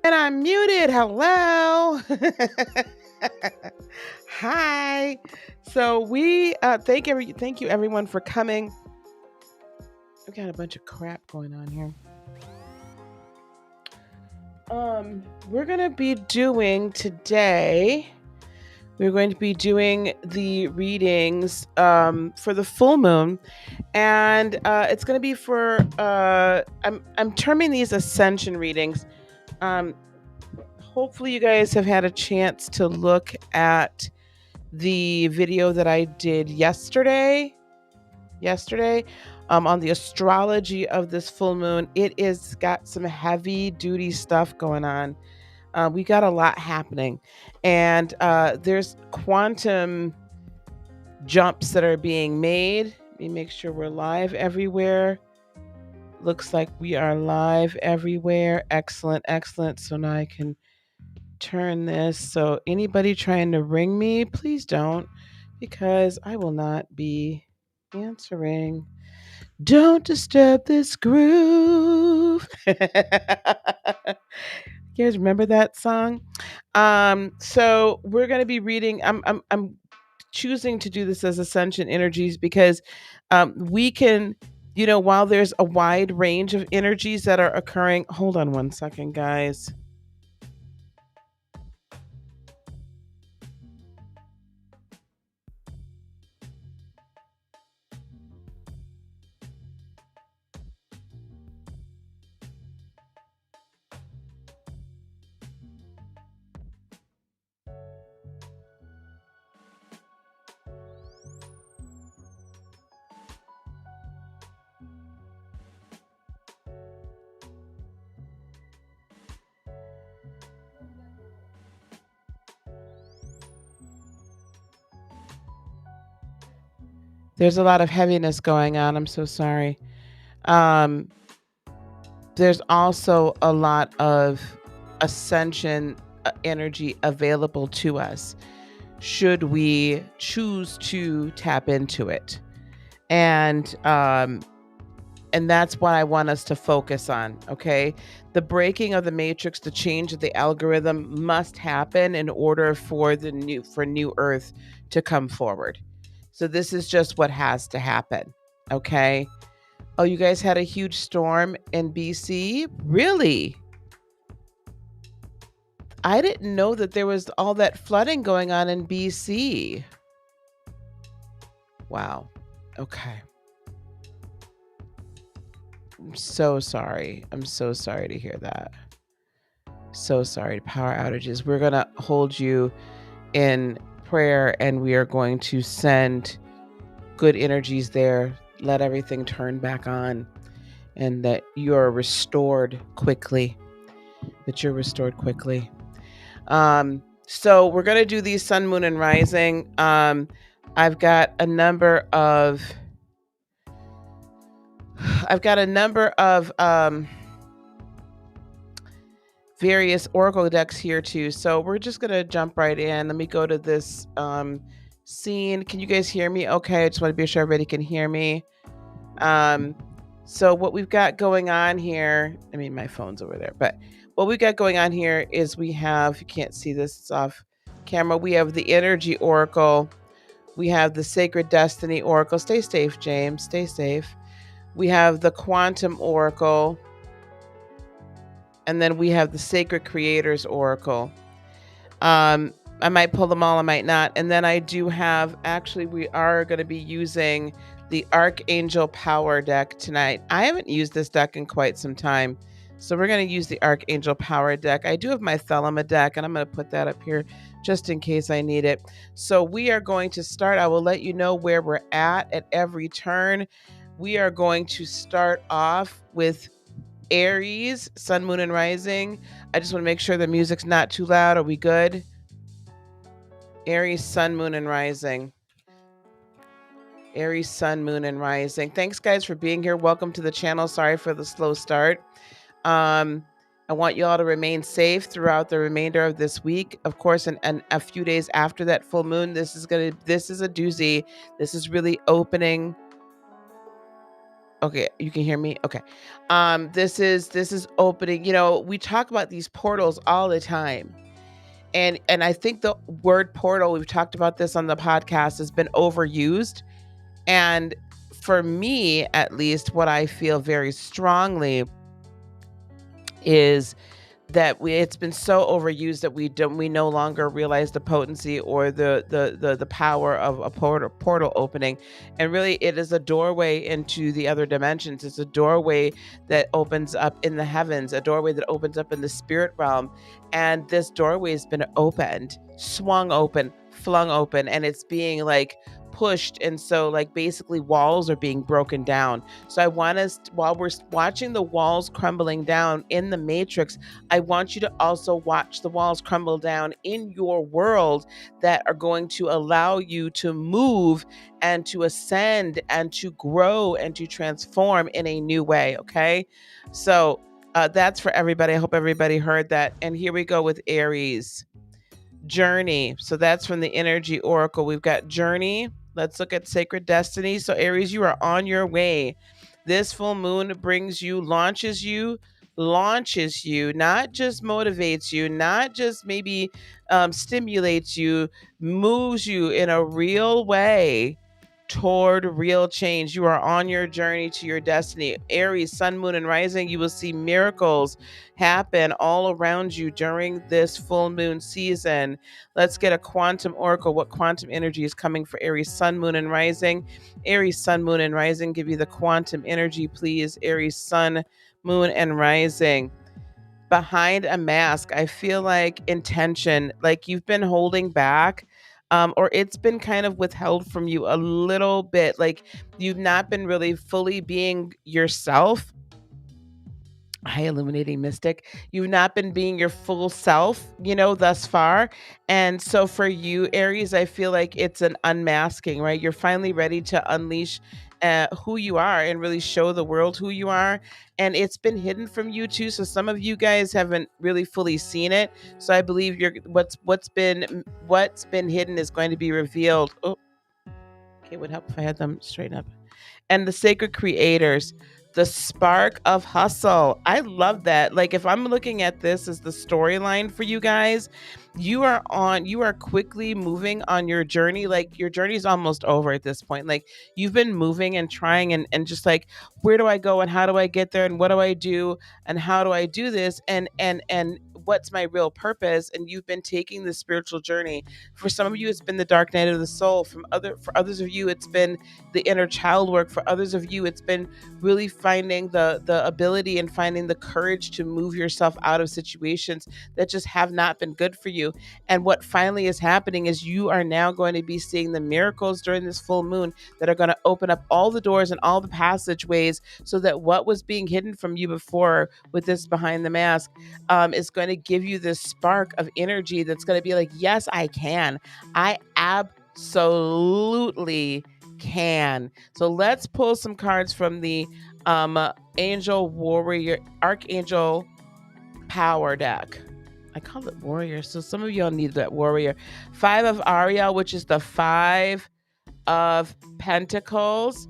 And I'm muted. Hello. Hi. So we thank you everyone for coming. We got a bunch of crap going on here. We're gonna be doing today. We're going to be doing the readings for the full moon, and it's going to be for I'm terming these ascension readings. Um, Hopefully you guys have had a chance to look at the video that I did yesterday on the astrology of this full moon. It is got some heavy duty stuff going on. We got a lot happening, and there's quantum jumps that are being made. Let me make sure we're live everywhere. Looks like we are live everywhere. Excellent, excellent. So now I can turn this. So anybody trying to ring me, please don't, because I will not be answering. Don't disturb this groove. You guys remember that song? So we're going to be reading. I'm choosing to do this as Ascension Energies because we can, while there's a wide range of energies that are occurring. Hold on one second, guys. There's a lot of heaviness going on. I'm so sorry. There's also a lot of ascension energy available to us should we choose to tap into it. And that's what I want us to focus on, okay? The breaking of the matrix, the change of the algorithm must happen in order for new Earth to come forward. So this is just what has to happen, okay? Oh, you guys had a huge storm in BC? Really? I didn't know that there was all that flooding going on in BC. Wow. Okay. I'm so sorry. I'm so sorry to hear that. So sorry. Power outages. We're going to hold you in prayer, and we are going to send good energies there. Let everything turn back on, and that you're restored quickly. So we're going to do these sun, moon, and rising. I've got a number of various oracle decks here too. So we're just going to jump right in. Let me go to this scene. Can you guys hear me? Okay. I just want to be sure everybody can hear me. So what we've got going on here, I mean, my phone's over there, but what we got going on here is we have, you can't see this, it's off camera. We have the energy oracle. We have the sacred destiny oracle. Stay safe, James. Stay safe. We have the quantum oracle. And then we have the sacred creators oracle. I might pull them all, I might not. And then I do have, actually, we are going to be using the Archangel Power deck tonight. I haven't used this deck in quite some time, so we're going to use the Archangel Power deck. I do have my Thelema deck, and I'm going to put that up here just in case I need it. So we are going to start. I will let you know where we're at every turn. We are going to start off with Aries, sun, moon, and rising. I just want to make sure the music's not too loud. Are we good? Aries, sun, moon, and rising. Aries, sun, moon, and rising. Thanks, guys, for being here. Welcome to the channel. Sorry for the slow start. I want you all to remain safe throughout the remainder of this week. Of course, and a few days after that full moon, this is a doozy. This is really opening Okay, you can hear me? Okay. This is opening, we talk about these portals all the time. And I think the word portal, we've talked about this on the podcast, has been overused. And for me, at least, what I feel very strongly is that it's been so overused that we no longer realize the potency or the power of a portal opening. And really, it is a doorway into the other dimensions. It's a doorway that opens up in the heavens, a doorway that opens up in the spirit realm. And this doorway has been opened, swung open, flung open, and it's being like pushed. And so like basically walls are being broken down. So I want us, while we're watching the walls crumbling down in the matrix, I want you to also watch the walls crumble down in your world that are going to allow you to move and to ascend and to grow and to transform in a new way. Okay. So that's for everybody. I hope everybody heard that. And here we go with Aries. Journey. So that's from the Energy Oracle. We've got Journey. Let's look at Sacred Destiny. So Aries, you are on your way. This full moon brings you, launches you, not just motivates you, not just maybe stimulates you, moves you in a real way toward real change. You are on your journey to your destiny. Aries, sun, moon, and rising, you will see miracles happen all around you during this full moon season. Let's get a quantum oracle. What quantum energy is coming for Aries, sun, moon, and rising? Aries, sun, moon, and rising, give you the quantum energy, please. Aries, sun, moon, and rising. Behind a mask, I feel like intention, like you've been holding back, or it's been kind of withheld from you a little bit, like you've not been really fully being yourself. High illuminating mystic, you've not been being your full self, thus far. And so for you, Aries, I feel like it's an unmasking, right? You're finally ready to unleash who you are and really show the world who you are. And it's been hidden from you too. So some of you guys haven't really fully seen it. So I believe what's been hidden is going to be revealed. Oh, okay, would help if I had them straighten up. And the sacred creators, the spark of hustle. I love that. Like if I'm looking at this as the storyline for you guys, you are quickly moving on your journey. Like your journey is almost over at this point. Like you've been moving and trying and just like, where do I go and how do I get there and what do I do and how do I do this and what's my real purpose? And you've been taking the spiritual journey. For some of you, it's been the dark night of the soul. For others of you, it's been the inner child work. For others of you, it's been really finding the ability and finding the courage to move yourself out of situations that just have not been good for you. And what finally is happening is you are now going to be seeing the miracles during this full moon that are going to open up all the doors and all the passageways so that what was being hidden from you before with this behind the mask is going to give you this spark of energy that's going to be like, yes, I can. I absolutely can. So let's pull some cards from the Archangel Power deck. I call it warrior. So some of y'all need that warrior. 5 of Ariel, which is the 5 of Pentacles.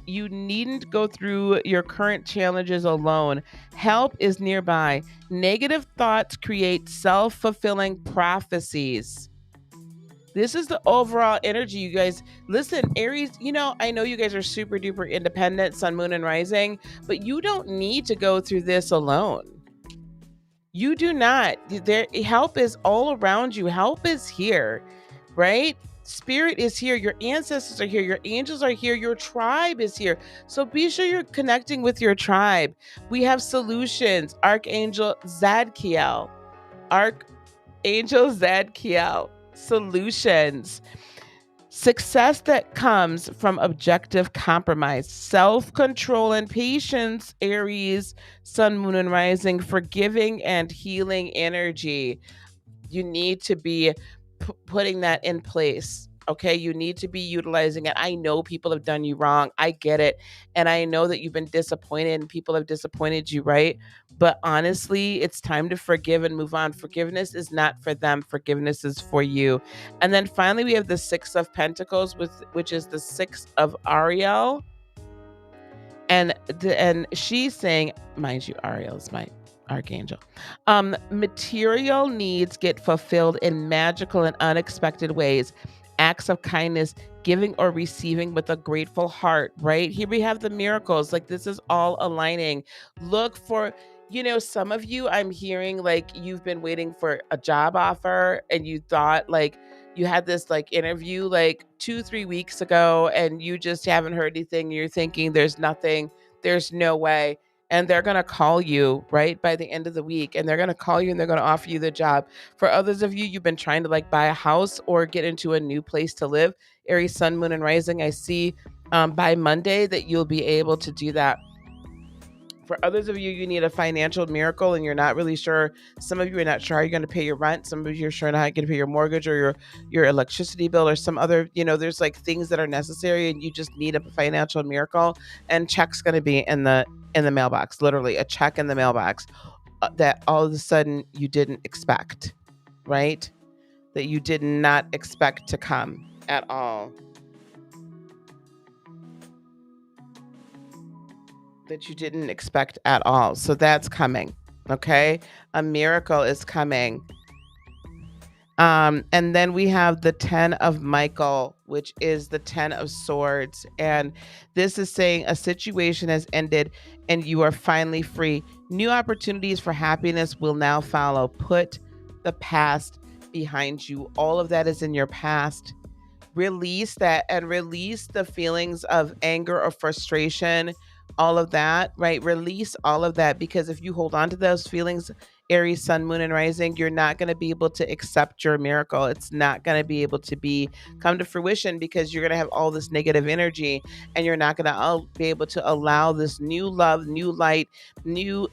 You needn't go through your current challenges alone. Help is nearby. Negative thoughts create self-fulfilling prophecies. This is the overall energy, you guys. Listen, Aries, I know you guys are super duper independent, sun, moon, and rising, but you don't need to go through this alone. You do not. Help is all around you. Help is here, right? Spirit is here. Your ancestors are here. Your angels are here. Your tribe is here. So be sure you're connecting with your tribe. We have solutions. Archangel Zadkiel. Archangel Zadkiel. Solutions. Success that comes from objective compromise, self-control and patience, Aries, sun, moon, and rising, forgiving and healing energy. You need to be putting that in place. Okay, you need to be utilizing it. I know people have done you wrong. I get it. And I know that you've been disappointed and people have disappointed you, right? But honestly, it's time to forgive and move on. Forgiveness is not for them. Forgiveness is for you. And then finally, we have the 6 of Pentacles, which is the 6 of Ariel. And she's saying, mind you, Ariel is my archangel. Material needs get fulfilled in magical and unexpected ways. Acts of kindness, giving or receiving with a grateful heart, right? Here we have the miracles. Like, this is all aligning. Look for, some of you, I'm hearing like you've been waiting for a job offer and you thought like you had this like interview like 2-3 weeks ago and you just haven't heard anything. You're thinking there's nothing, there's no way. And they're going to call you right by the end of the week, and they're going to call you and they're going to offer you the job. For others of you, you've been trying to like buy a house or get into a new place to live. Aries, sun, moon, and rising. I see by Monday that you'll be able to do that. For others of you, you need a financial miracle and you're not really sure. Some of you are not sure how you're going to pay your rent. Some of you are sure not how you're going to pay your mortgage or your electricity bill or some other, there's like things that are necessary and you just need a financial miracle. And check's going to be in the mailbox, literally a check in the mailbox that all of a sudden you didn't expect, right? That you did not expect to come at all. That you didn't expect at all. So that's coming. Okay. A miracle is coming. And then we have the 10 of Michael, which is the 10 of Swords. And this is saying a situation has ended and you are finally free. New opportunities for happiness will now follow. Put the past behind you. All of that is in your past. Release that and release the feelings of anger or frustration, all of that, right? Release all of that, because if you hold on to those feelings, Aries, sun, moon, and rising, you're not going to be able to accept your miracle. It's not going to be able to come to fruition because you're going to have all this negative energy and you're not going to be able to allow this new love, new light, new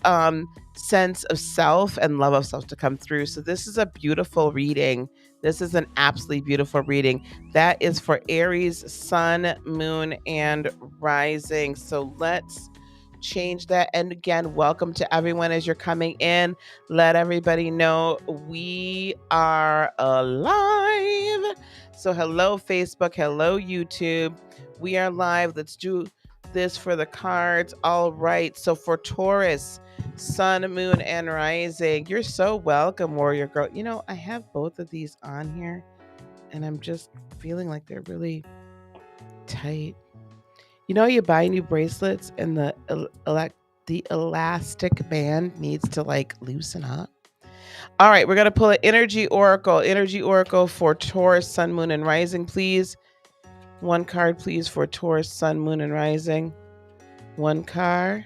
sense of self and love of self to come through. So this is a beautiful reading. This is an absolutely beautiful reading. That is for Aries, sun, moon, and rising. So let's change that. And again, welcome to everyone as you're coming in. Let everybody know we are alive. So hello, Facebook. Hello, YouTube. We are live. Let's do this for the cards. All right. So for Taurus, sun, moon, and rising, you're so welcome, warrior girl. I have both of these on here and I'm just feeling like they're really tight. You buy new bracelets and the elastic band needs to like loosen up. All right, we're going to pull an energy oracle for Taurus, sun, moon, and rising, please. One card, please, for Taurus, sun, moon, and rising. One card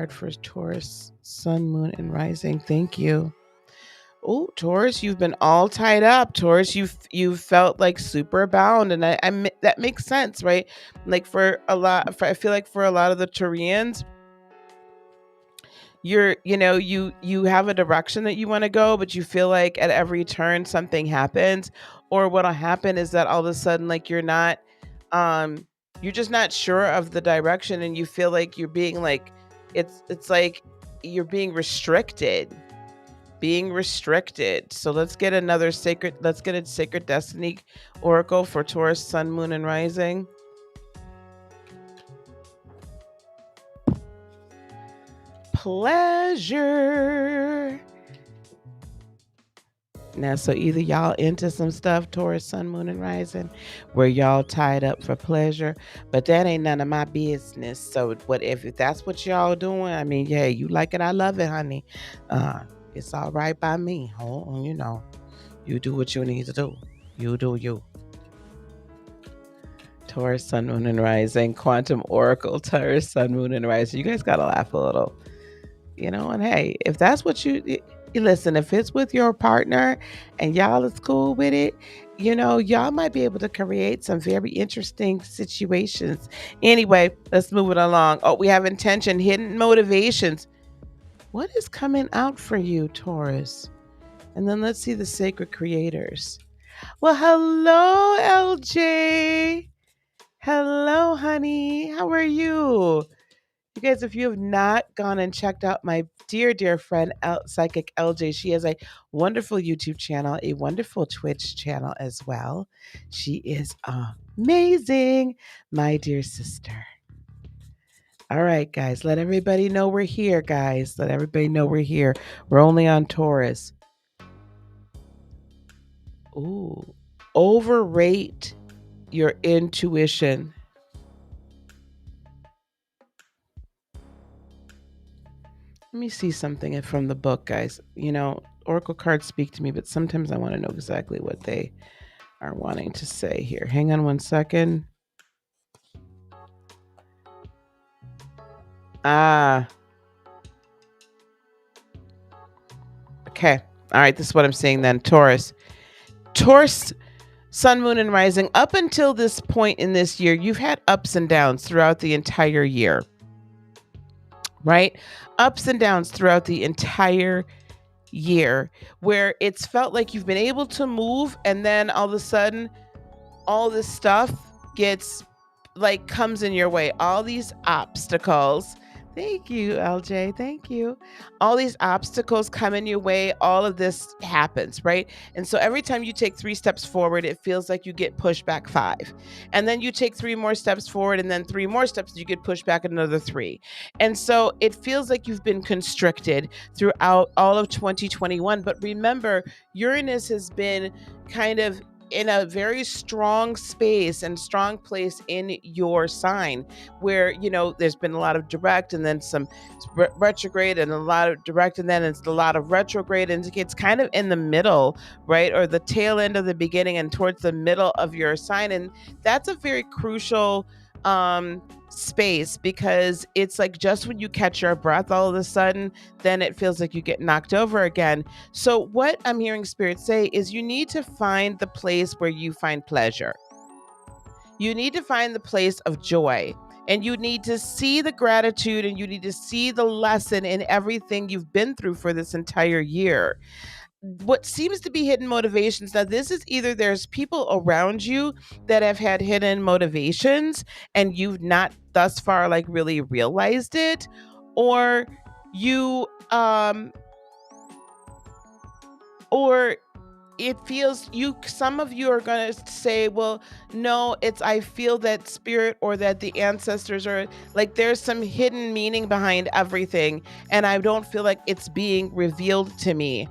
for Taurus, sun, moon, and rising. Thank you. Oh, Taurus, you've been all tied up. Taurus, you've felt like super bound, and I that makes sense, right? Like I feel like for a lot of the Taurians, you have a direction that you want to go, but you feel like at every turn something happens, or what'll happen is that all of a sudden, like you're just not sure of the direction, and you feel like you're being like, it's like you're being restricted. So let's get a sacred destiny oracle for Taurus, sun, moon, and rising. Pleasure. Now, so either y'all into some stuff, Taurus, sun, moon, and rising, where y'all tied up for pleasure, but that ain't none of my business. So what if that's what y'all doing? I mean, yeah, you like it, I love it, honey. It's all right by me. Oh, you do what you need to do. You do you. Taurus, sun, moon, and rising, quantum oracle, Taurus, sun, moon, and rising. You guys gotta laugh a little, and hey, if that's what you listen, if it's with your partner and y'all is cool with it, y'all might be able to create some very interesting situations. Anyway, let's move it along. Oh, we have intention, hidden motivations. What is coming out for you, Taurus? And then let's see the sacred creators. Well, hello, LJ. Hello, honey. How are you? You guys, if you have not gone and checked out my dear, dear friend, Psychic LJ, she has a wonderful YouTube channel, a wonderful Twitch channel as well. She is amazing, my dear sister. All right, guys, let everybody know we're here, guys. Let everybody know we're here. We're only on Taurus. Ooh, overrate your intuition. Let me see something from the book, guys. Oracle cards speak to me, but sometimes I want to know exactly what they are wanting to say here. Hang on one second. Okay. All right, this is what I'm saying then. Taurus. Taurus, sun, moon, and rising. Up until this point in this year, you've had ups and downs throughout the entire year, right? Ups and downs throughout the entire year, where it's felt like you've been able to move, and then all of a sudden, all this stuff gets comes in your way. All these obstacles. Thank you, LJ. Thank you. All these obstacles come in your way. All of this happens, right? And so every time you take 3 steps forward, it feels like you get pushed back 5. And then you take 3 more steps forward, and then 3 more steps, you get pushed back another 3. And so it feels like you've been constricted throughout all of 2021. But remember, Uranus has been kind of in a very strong space and strong place in your sign, where there's been a lot of direct and then some retrograde, and a lot of direct and then it's a lot of retrograde, and it's kind of in the middle, right? Or the tail end of the beginning and towards the middle of your sign. And that's a very crucial space, because it's like just when you catch your breath, all of a sudden then it feels like you get knocked over again. So what I'm hearing Spirit say is you need to find the place where you find pleasure. You need to find the place of joy, and you need to see the gratitude, and you need to see the lesson in everything you've been through for this entire year. What seems to be hidden motivations, now this is either there's people around you that have had hidden motivations and you've not thus far really realized it, or you or it feels some of you are going to say, well, no, it's I feel that spirit or that the ancestors are there's some hidden meaning behind everything, and I don't feel like it's being revealed to me.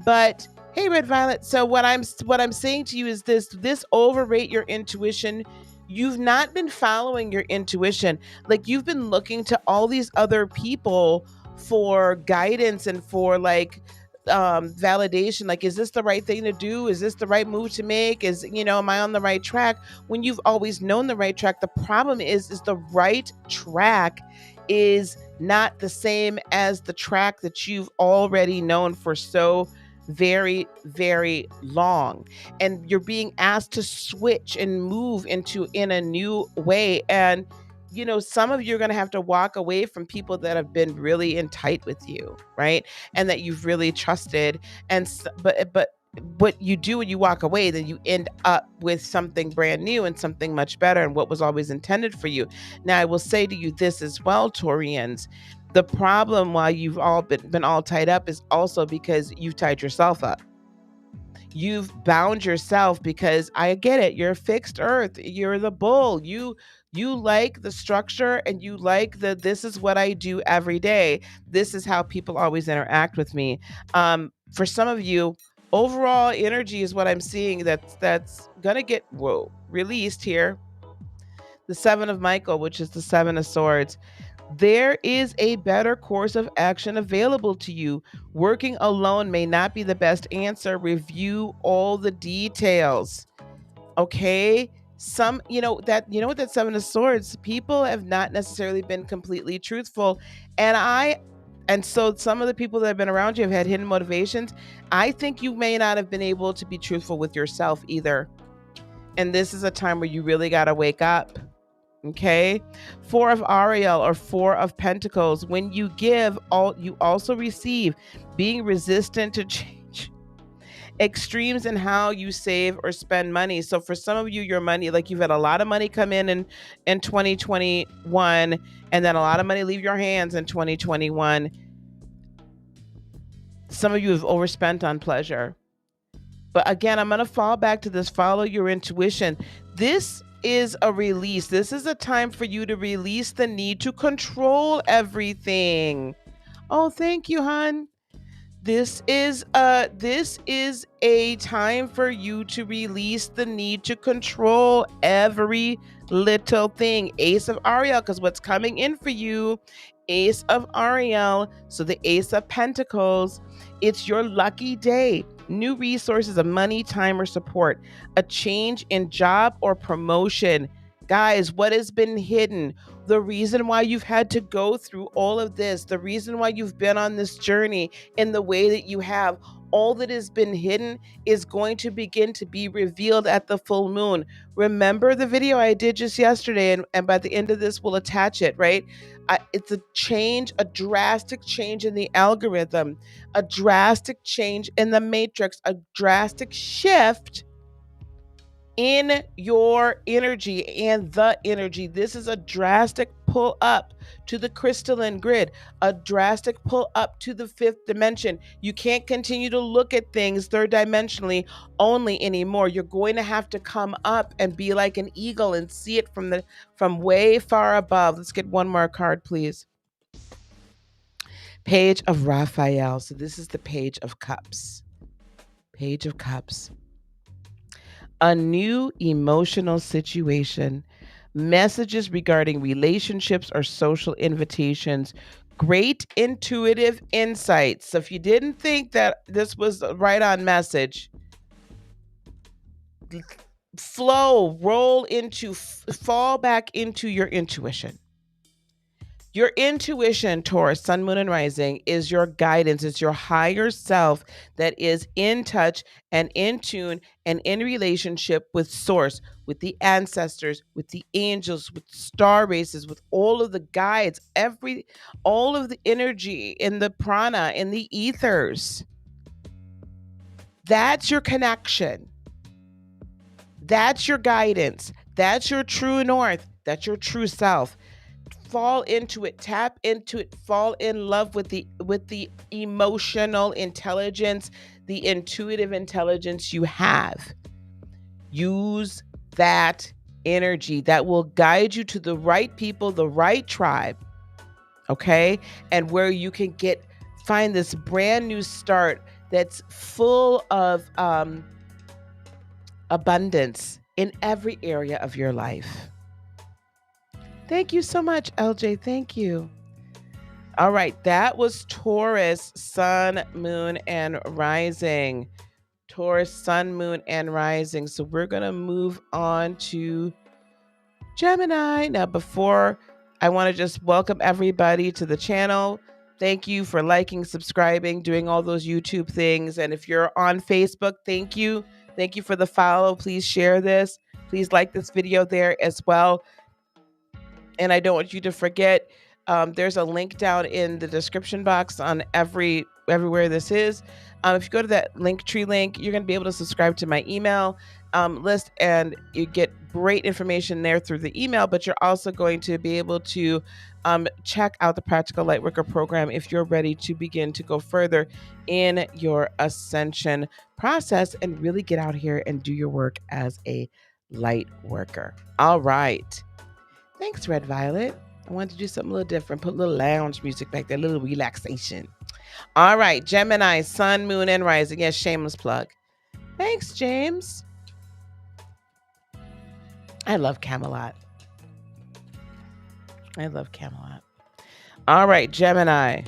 But hey, Red Violet, so what I'm saying to you is this overrate your intuition. You've not been following your intuition. You've been looking to all these other people for guidance and for validation. Is this the right thing to do? Is this the right move to make? Am I on the right track? When you've always known the right track. The problem is the right track is not the same as the track that you've already known for so very, very long, and you're being asked to switch and move in a new way. And some of you are going to have to walk away from people that have been really in tight with you, right? And that you've really trusted. But what you do when you walk away, then you end up with something brand new and something much better and what was always intended for you. Now, I will say to you this as well, Taurians. The problem why you've all been all tied up is also because you've tied yourself up. You've bound yourself, because I get it. You're fixed earth. You're the bull. You like the structure, and you like this is what I do every day. This is how people always interact with me. For some of you, overall energy is what I'm seeing that's gonna get released here. The 7 of Michael, which is the 7 of Swords. There is a better course of action available to you. Working alone may not be the best answer. Review all the details. Okay? What that 7 of Swords, people have not necessarily been completely truthful. And so some of the people that have been around you have had hidden motivations. I think you may not have been able to be truthful with yourself either. And this is a time where you really got to wake up. Okay. 4 of Ariel, or 4 of Pentacles. When you give, you also receive. Being resistant to change. Extremes in how you save or spend money. So for some of you, your money, you've had a lot of money come in 2021, and then a lot of money leave your hands in 2021. Some of you have overspent on pleasure. But again, I'm going to fall back to this: follow your intuition. This is a release. This is a time for you to release the need to control everything. Oh, thank you, hon. This is a time for you to release the need to control every little thing. Ace of Ariel, because what's coming in for you, Ace of Ariel, so the Ace of Pentacles, it's your lucky day. New resources of money, time, or support, a change in job or promotion. Guys, what has been hidden? The reason why you've had to go through all of this, the reason why you've been on this journey in the way that you have, all that has been hidden is going to begin to be revealed at the full moon. Remember the video I did just yesterday, and by the end of this, we'll attach it, right? It's a change, a drastic change in the algorithm, a drastic change in the matrix, a drastic shift in your energy and the energy. This is a drastic pull up to the crystalline grid, a drastic pull up to the fifth dimension. You can't continue to look at things third dimensionally only anymore. You're going to have to come up and be like an eagle and see it from way far above. Let's get one more card, please. Page of Raphael. So this is the Page of Cups. Page of Cups. A new emotional situation, messages regarding relationships or social invitations, great intuitive insights. So if you didn't think that this was right on message, fall back into your intuition. Your intuition, Taurus, Sun, Moon, and Rising, is your guidance. It's your higher self that is in touch and in tune and in relationship with Source, with the ancestors, with the angels, with star races, with all of the guides, all of the energy in the prana, in the ethers. That's your connection. That's your guidance. That's your true north. That's your true self. Fall into it, tap into it, fall in love with the emotional intelligence, the intuitive intelligence you have. Use that energy that will guide you to the right people, the right tribe, okay? And where you can find this brand new start that's full of abundance in every area of your life. Thank you so much, LJ. Thank you. All right, that was Taurus, Sun, Moon, and Rising. Taurus, Sun, Moon, and Rising. So we're going to move on to Gemini. Now, before, I want to just welcome everybody to the channel. Thank you for liking, subscribing, doing all those YouTube things. And if you're on Facebook, thank you. Thank you for the follow. Please share this. Please like this video there as well. And I don't want you to forget, there's a link down in the description box on everywhere this is. If you go to that Linktree link, you're going to be able to subscribe to my email list, and you get great information there through the email, but you're also going to be able to check out the Practical Lightworker program if you're ready to begin to go further in your ascension process and really get out here and do your work as a light worker. All right. Thanks, Red Violet. I wanted to do something a little different, put a little lounge music back there, a little relaxation. All right, Gemini, Sun, Moon, and Rising. Yes, shameless plug. Thanks, James. I love Camelot. I love Camelot. All right, Gemini.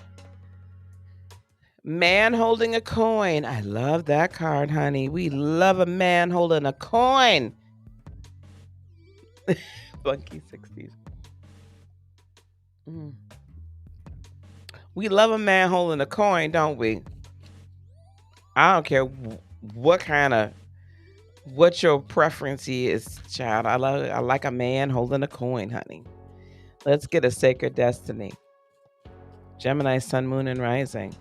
Man holding a coin. I love that card, honey. We love a man holding a coin. Funky 60s. We love a man holding a coin, don't we? I don't care what your preference is, child. I like a man holding a coin, honey. Let's get a sacred destiny. Gemini, Sun, Moon, and Rising.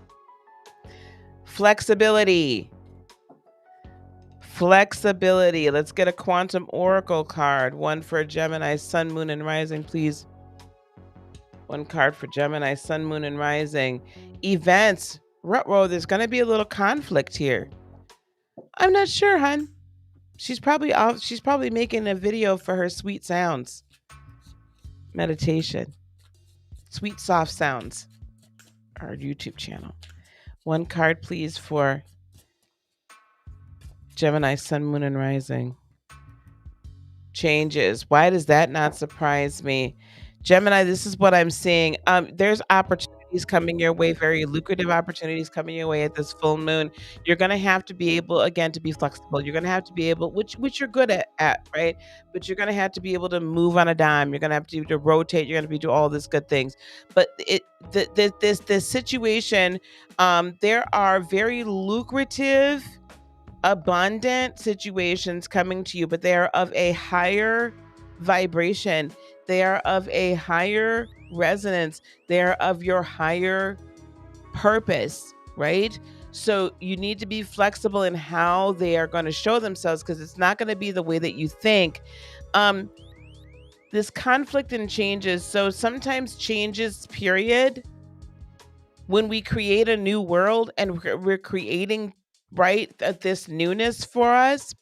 Flexibility. Flexibility. Let's get a quantum oracle card. One for Gemini, Sun, Moon, and Rising, please. One card for Gemini, Sun, Moon, and Rising. Events. Ruh-roh, there's going to be a little conflict here. I'm not sure, hon. She's probably off. She's probably making a video for her sweet sounds meditation, sweet soft sounds, our YouTube channel. One card, please, for Gemini, Sun, Moon, and Rising. Changes. Why does that not surprise me? Gemini, this is what I'm seeing. There's opportunities coming your way, very lucrative opportunities coming your way at this full moon. You're gonna have to be able, again, to be flexible. You're gonna have to be able, which you're good at, right? But you're gonna have to be able to move on a dime. You're gonna have to rotate. You're gonna be do all these good things. But this situation, there are very lucrative, abundant situations coming to you, but they are of a higher vibration. They are of a higher resonance. They are of your higher purpose, right? So you need to be flexible in how they are going to show themselves, because it's not going to be the way that you think. This conflict and changes. So sometimes changes, period. When we create a new world and we're creating, right, this newness for us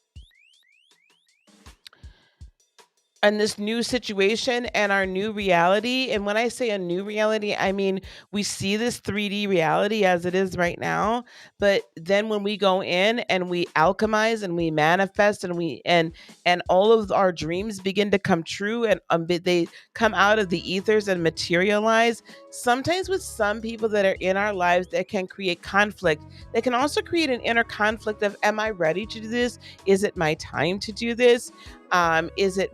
and this new situation and our new reality. And when I say a new reality, I mean we see this 3D reality as it is right now, but then when we go in and we alchemize and we manifest and and all of our dreams begin to come true, and they come out of the ethers and materialize. Sometimes with some people that are in our lives, that can create conflict. They can also create an inner conflict of, am I ready to do this? Is it my time to do this? Is it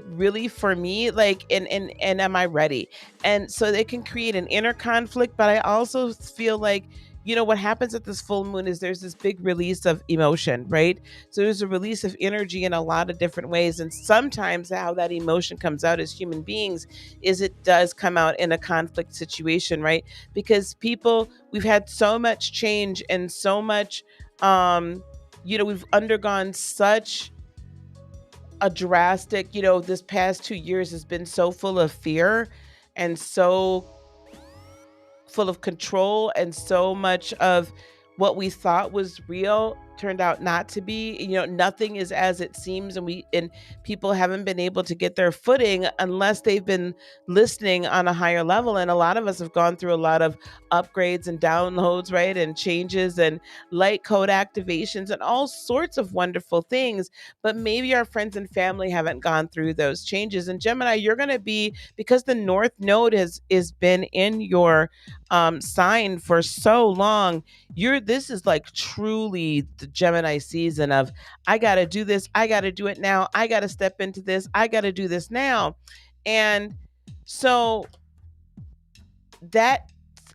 really for me, like, and am I ready? And so they can create an inner conflict. But I also feel like, what happens at this full moon is there's this big release of emotion, right? So there's a release of energy in a lot of different ways, and sometimes how that emotion comes out as human beings is it does come out in a conflict situation, right? Because we've had so much change and so much, we've undergone such a drastic, this past 2 years has been so full of fear and so full of control, and so much of what we thought was real turned out not to be. Nothing is as it seems, and people haven't been able to get their footing unless they've been listening on a higher level. And a lot of us have gone through a lot of upgrades and downloads, right, and changes and light code activations and all sorts of wonderful things, but maybe our friends and family haven't gone through those changes. And Gemini, you're going to be, because the North Node is been in your sign for so long, this is like truly the Gemini season of, I got to do this, I got to do it now, I got to step into this, I got to do this now. And so that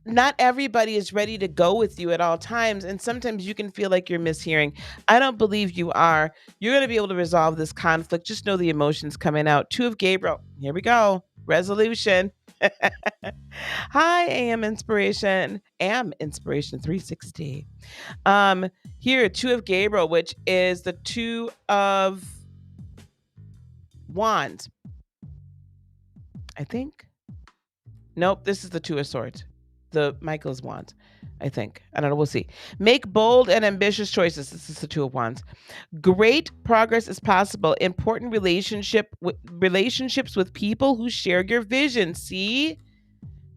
not everybody is ready to go with you at all times, and sometimes you can feel like you're mishearing. I don't believe you are. You're going to be able to resolve this conflict. Just know the emotions coming out. Two of Gabriel, here we go, resolution. Hi, am inspiration 360. Here, two of Gabriel, which is the two of wands, I think. Nope, this is the two of swords, the Michael's wand, I think. I don't know, we'll see. Make bold and ambitious choices. This is the two of wands. Great progress is possible. Important relationships with people who share your vision. See,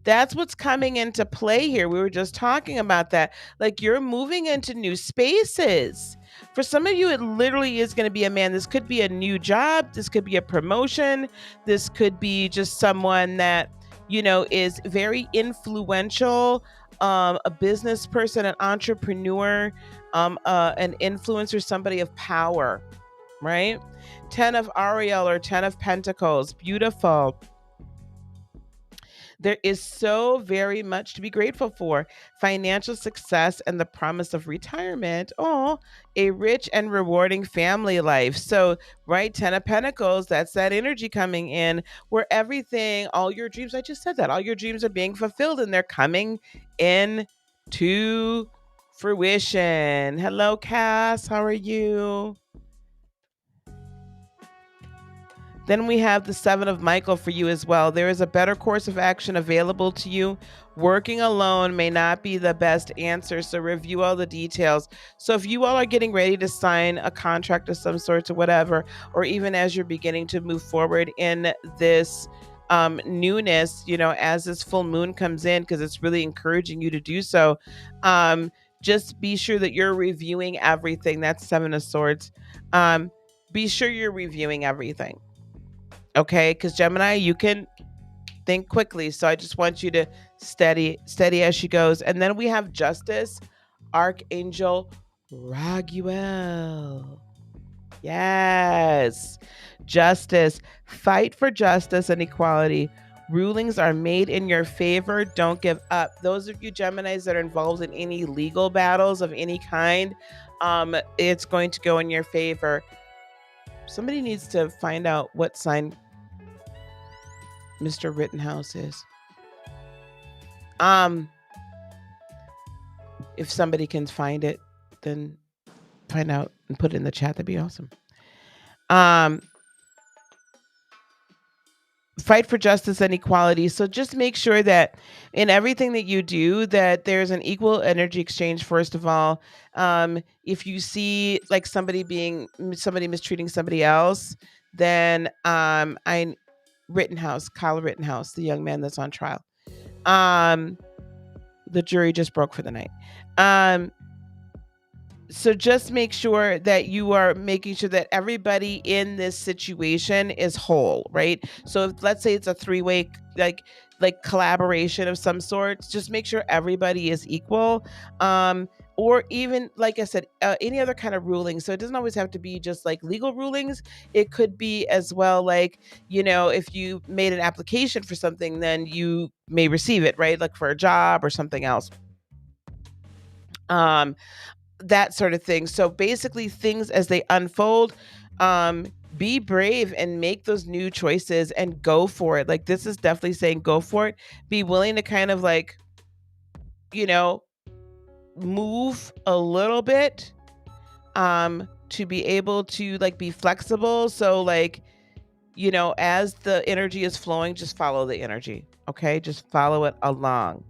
that's what's coming into play here. We were just talking about that. Like, you're moving into new spaces. For some of you, it literally is going to be a man. This could be a new job. This could be a promotion. This could be just someone that, is very influential, a business person, an entrepreneur, an influencer, somebody of power, right? 10 of Ariel or 10 of Pentacles. Beautiful. There is so very much to be grateful for. Financial success and the promise of retirement. Oh, a rich and rewarding family life. So, right, 10 of Pentacles, that's that energy coming in where everything, all your dreams, I just said that, all your dreams are being fulfilled and they're coming in to fruition. Hello, Cass. How are you? Then we have the Seven of Michael for you as well. There is a better course of action available to you. Working alone may not be the best answer, so review all the details. So if you all are getting ready to sign a contract of some sort or whatever, or even as you're beginning to move forward in this newness, you know, as this full moon comes in, because it's really encouraging you to do so, just be sure that you're reviewing everything. That's Seven of Swords. Be sure you're reviewing everything. Okay, because Gemini, you can think quickly. So I just want you to steady as she goes. And then we have Justice, Archangel Raguel. Yes, justice. Fight for justice and equality. Rulings are made in your favor. Don't give up. Those of you Geminis that are involved in any legal battles of any kind, it's going to go in your favor. Somebody needs to find out what sign Mr. Rittenhouse is. If somebody can find it, then find out and put it in the chat. That'd be awesome. Fight for justice and equality. So just make sure that in everything that you do, that there's an equal energy exchange. First of all, if you see like somebody mistreating somebody else, then Kyle Rittenhouse, the young man that's on trial. The jury just broke for the night. So just make sure that you are making sure that everybody in this situation is whole, right? So if, let's say it's a three-way like collaboration of some sort, just make sure everybody is equal. Or even, like I said, any other kind of ruling. So it doesn't always have to be just like legal rulings. It could be as well, like, you know, if you made an application for something, then you may receive it, right? Like for a job or something else. That sort of thing. So basically things as they unfold, be brave and make those new choices and go for it. Like this is definitely saying go for it. Be willing to kind of like, you know, move a little bit to be able to like be flexible. So like, you know, as the energy is flowing, just follow the energy. Okay, just follow it along.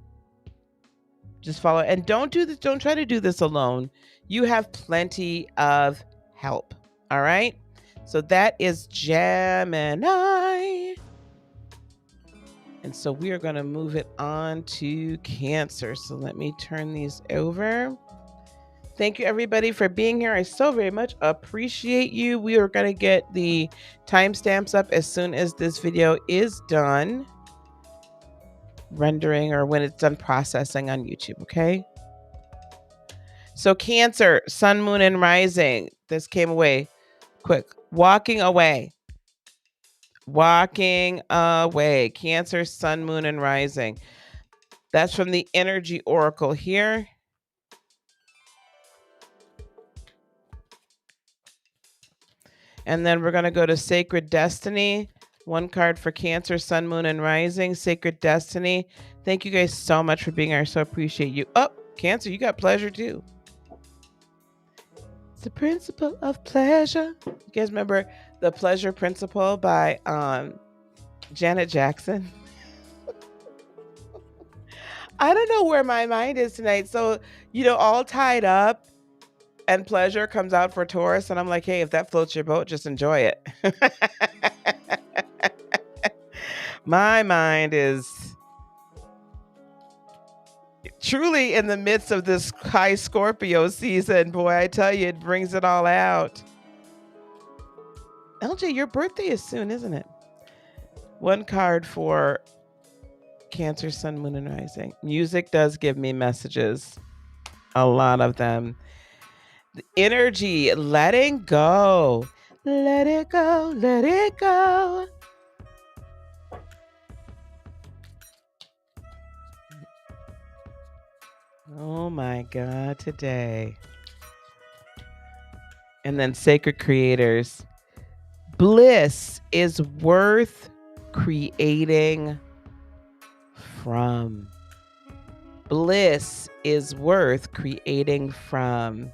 Just follow, and don't try to do this alone. You have plenty of help. All right. So that is Gemini. And so we are going to move it on to Cancer. So let me turn these over. Thank you everybody for being here. I so very much appreciate you. We are going to get the timestamps up as soon as this video is done rendering, or when it's done processing on YouTube. Okay. So Cancer, Sun, Moon, and Rising. This came away quick. Walking away. Walking away. Cancer, Sun, Moon, and Rising. That's from the Energy Oracle here. And then we're going to go to Sacred Destiny. One card for Cancer, Sun, Moon, and Rising. Sacred Destiny. Thank you guys so much for being here. I so appreciate you. Oh, Cancer, you got pleasure too. The Principle of Pleasure. You guys remember The Pleasure Principle by Janet Jackson? I don't know where my mind is tonight. So, you know, all tied up, and pleasure comes out for Taurus. And I'm like, hey, if that floats your boat, just enjoy it. My mind is truly in the midst of this high Scorpio season. Boy, I tell you, it brings it all out. LJ, your birthday is soon, isn't it? One card for Cancer, Sun, Moon, and Rising. Music does give me messages. A lot of them. The energy, letting go. Let it go, let it go. Oh my God, today. And then Sacred Creators. Bliss is worth creating from. Bliss is worth creating from.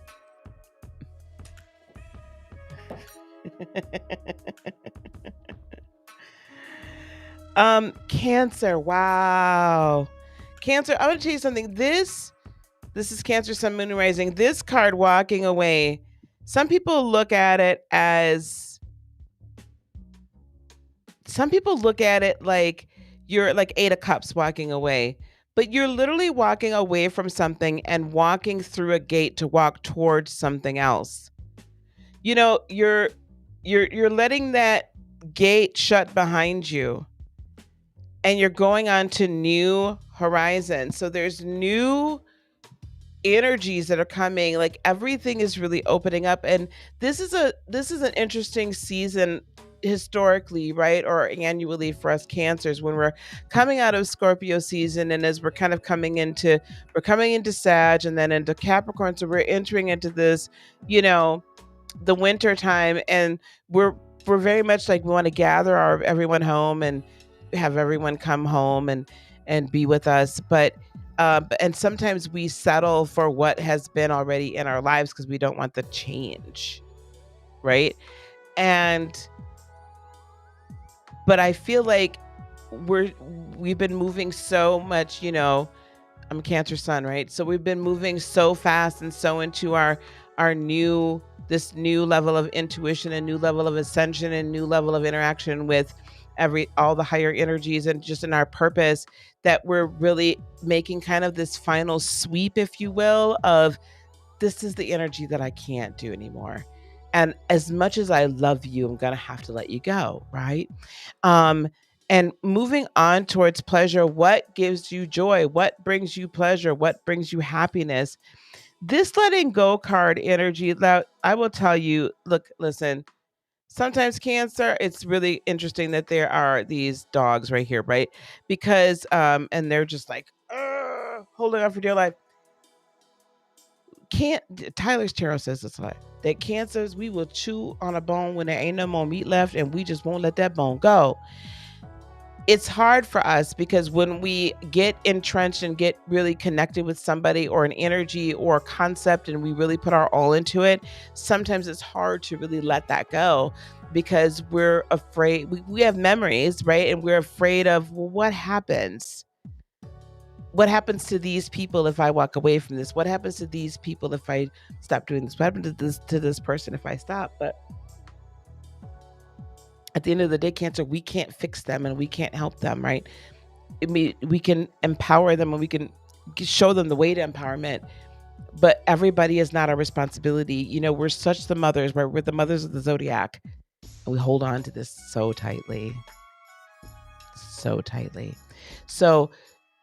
Cancer. Wow. Cancer, I'm going to tell you something. This is Cancer, Sun, Moon, and Rising. This card, walking away, some people look at it like you're like Eight of Cups walking away, but you're literally walking away from something and walking through a gate to walk towards something else. You know, you're letting that gate shut behind you and you're going on to new horizons. So there's new energies that are coming, like everything is really opening up, and this is an interesting season historically, right, or annually for us Cancers, when we're coming out of Scorpio season, and as we're kind of coming into Sag and then into Capricorn, so we're entering into this, you know, the winter time, and we're very much like we want to gather everyone home and have everyone come home and be with us, but and sometimes we settle for what has been already in our lives because we don't want the change, right? But I feel like we've been moving so much, you know. I'm Cancer Sun, right? So we've been moving so fast and so into our new, this new level of intuition, and new level of ascension, and new level of interaction with all the higher energies, and just in our purpose, that we're really making kind of this final sweep, if you will, of this is the energy that I can't do anymore. And as much as I love you, I'm going to have to let you go, right? And moving on towards pleasure, what gives you joy? What brings you pleasure? What brings you happiness? This letting go card energy, that I will tell you, look, listen, sometimes Cancer, it's really interesting that there are these dogs right here, right? Because, and they're just like, holding on for dear life. Tyler's tarot says this like that Cancers, we will chew on a bone when there ain't no more meat left, and we just won't let that bone go. It's hard for us because when we get entrenched and get really connected with somebody or an energy or a concept, and we really put our all into it, sometimes it's hard to really let that go because we're afraid. We have memories, right? And we're afraid of, well, what happens? What happens to these people if I walk away from this? What happens to these people if I stop doing this? What happens to this person if I stop? But at the end of the day, Cancer, we can't fix them and we can't help them, right? I mean, we can empower them and we can show them the way to empowerment, but everybody is not our responsibility. You know, we're such the mothers, right? We're the mothers of the zodiac, and we hold on to this so tightly, so tightly. So,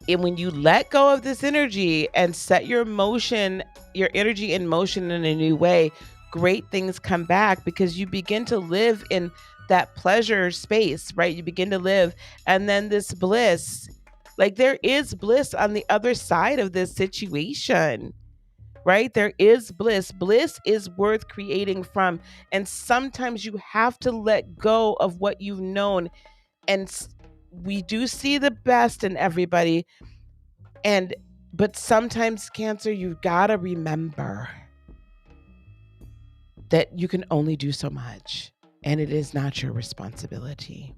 and when you let go of this energy and set your energy in motion in a new way, great things come back because you begin to live in that pleasure space, right? You begin to live, and then this bliss, like there is bliss on the other side of this situation, right? There is bliss. Bliss is worth creating from. And sometimes you have to let go of what you've known. And we do see the best in everybody. But sometimes, Cancer, you've got to remember that you can only do so much, and it is not your responsibility.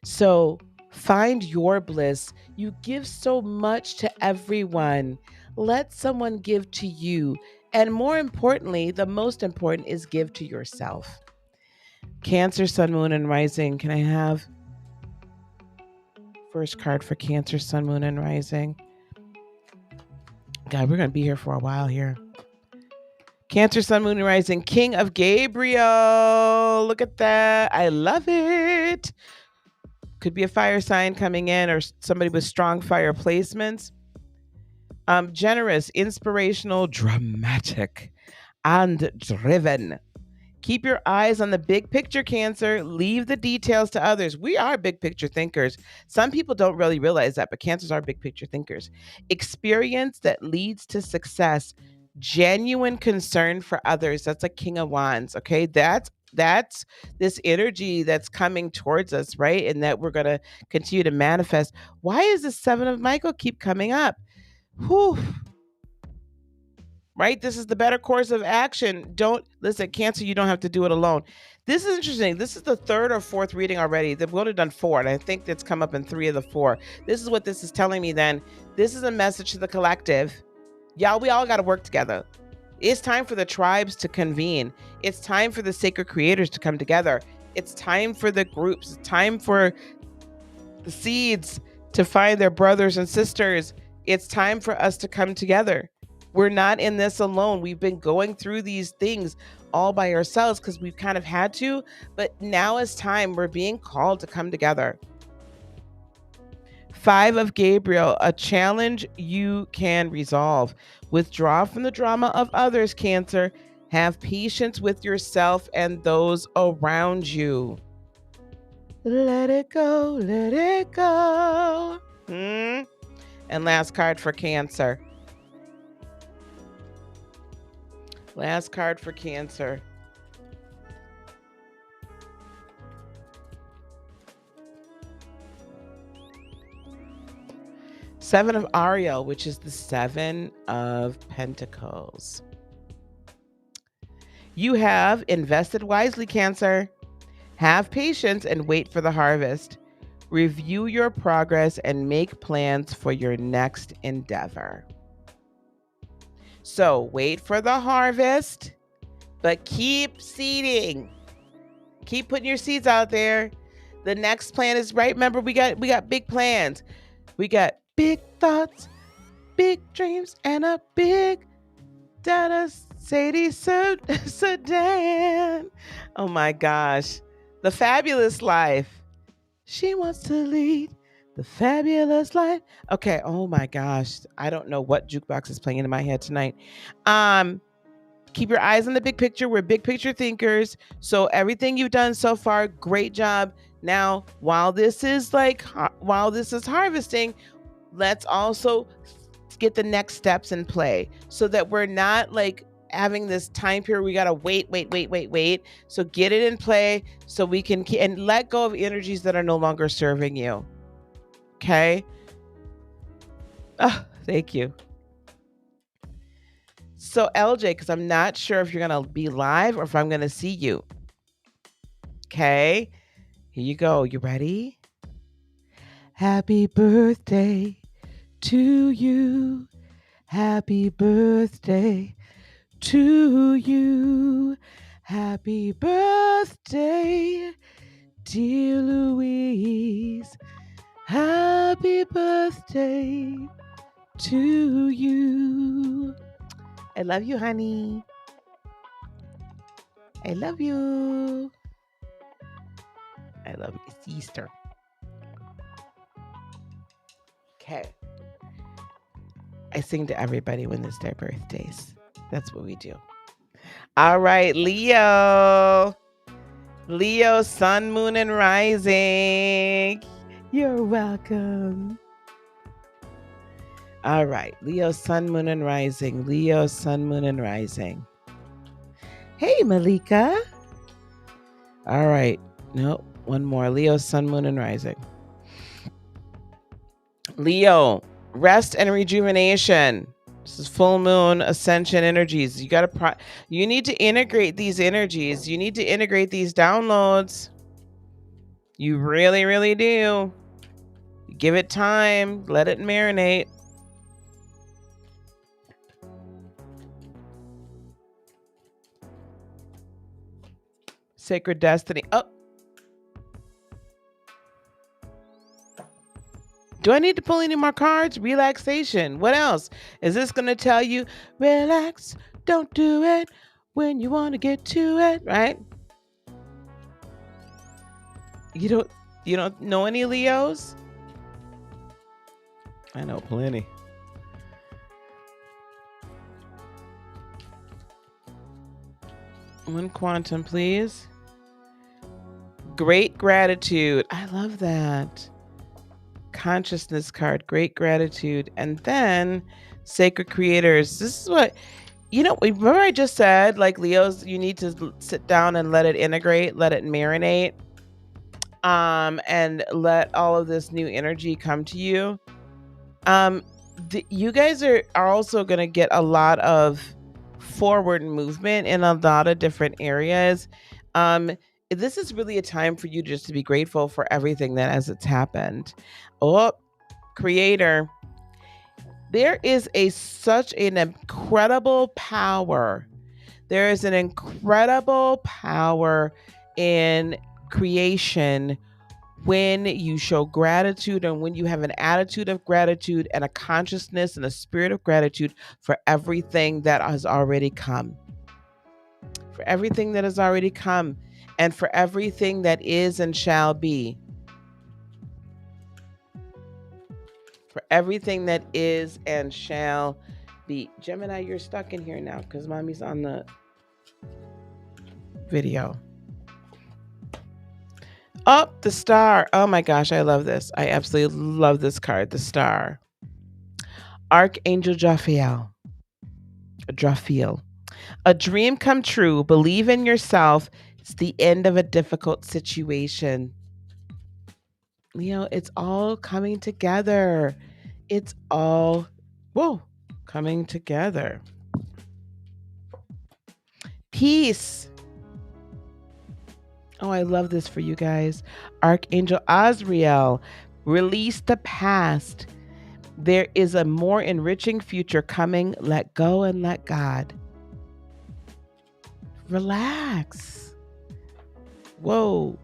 So find your bliss. You give so much to everyone. Let someone give to you. And more importantly, the most important is give to yourself. Cancer, Sun, Moon, and Rising. Can I have first card for Cancer, Sun, Moon, and Rising? God, we're going to be here for a while here. Cancer, Sun, Moon, and Rising. King of Gabriel. Look at that. I love it. Could be a fire sign coming in or somebody with strong fire placements. Generous, inspirational, dramatic, and driven. Keep your eyes on the big picture, Cancer. Leave the details to others. We are big picture thinkers. Some people don't really realize that, but Cancers are big picture thinkers. Experience that leads to success. Genuine concern for others. That's a King of Wands, okay? That's this energy that's coming towards us, right? And that we're going to continue to manifest. Why is the Seven of Michael keep coming up? Whew. right? This is the better course of action. Don't listen, Cancer, you don't have to do it alone. This is interesting. This is the third or fourth reading already. They've only done 4, and I think that's come up in 3 of the 4. This is what this is telling me then. This is a message to the collective. Y'all, we all got to work together. It's time for the tribes to convene. It's time for the sacred creators to come together. It's time for the groups. It's time for the seeds to find their brothers and sisters. It's time for us to come together. We're not in this alone. We've been going through these things all by ourselves because we've kind of had to, but now is time. We're being called to come together. 5 of Gabriel, a challenge you can resolve. Withdraw from the drama of others, Cancer. Have patience with yourself and those around you. Let it go, let it go. And last card for Cancer. Last card for Cancer. Seven of Ariel, which is the 7 of Pentacles. You have invested wisely, Cancer. Have patience and wait for the harvest. Review your progress and make plans for your next endeavor. So wait for the harvest, but keep seeding. Keep putting your seeds out there. The next plan is right. Remember, we got big plans. We got big thoughts, big dreams, and a big Sadie sedan. Oh my gosh. The fabulous life. She wants to lead the fabulous life. Okay. Oh my gosh. I don't know what jukebox is playing in my head tonight. Keep your eyes on the big picture. We're big picture thinkers. So everything you've done so far, great job. Now, while this is harvesting, let's also get the next steps in play so that we're not like having this time period. We got to wait. So get it in play so we can and let go of energies that are no longer serving you. Okay. Oh, thank you. So LJ, because I'm not sure if you're going to be live or if I'm going to see you. Okay. Here you go. You ready? Happy birthday to you. Happy birthday to you. Happy birthday, dear Louise. Happy birthday to you. I love you, honey. I love you. I love you. It's Easter. Okay. I sing to everybody when it's their birthdays. That's what we do. All right, Leo. Leo, sun, moon, and rising. You're welcome. All right, Leo, sun, moon, and rising. Leo, sun, moon, and rising. Hey, Malika. All right. No, one more. Leo, sun, moon, and rising. Leo, rest and rejuvenation. This is full moon, Ascension Energies. You need to integrate these energies. You need to integrate these downloads. You really, really do. Give it time. Let it marinate. Sacred destiny. Oh. Do I need to pull any more cards? Relaxation. What else? Is this going to tell you, relax, don't do it when you want to get to it, right? You don't know any Leos? I know plenty. One quantum, please. Great gratitude. I love that. Consciousness card, great gratitude. And then sacred creators. This is what, remember I just said, like Leos, you need to sit down and let it integrate, let it marinate, and let all of this new energy come to you. You guys are also going to get a lot of forward movement in a lot of different areas. This is really a time for you just to be grateful for everything that as it's happened. Oh, Creator, there is such an incredible power. There is an incredible power in creation when you show gratitude and when you have an attitude of gratitude and a consciousness and a spirit of gratitude for everything that has already come. For everything that has already come and for everything that is and shall be. For everything that is and shall be. Gemini, you're stuck in here now because mommy's on the video. Oh, the star. Oh my gosh, I love this. I absolutely love this card, the star. Archangel Zadkiel. A dream come true. Believe in yourself. It's the end of a difficult situation. Leo, it's all coming together. It's all, coming together. Peace. Oh, I love this for you guys. Archangel Azrael, release the past. There is a more enriching future coming. Let go and let God. Relax. Whoa.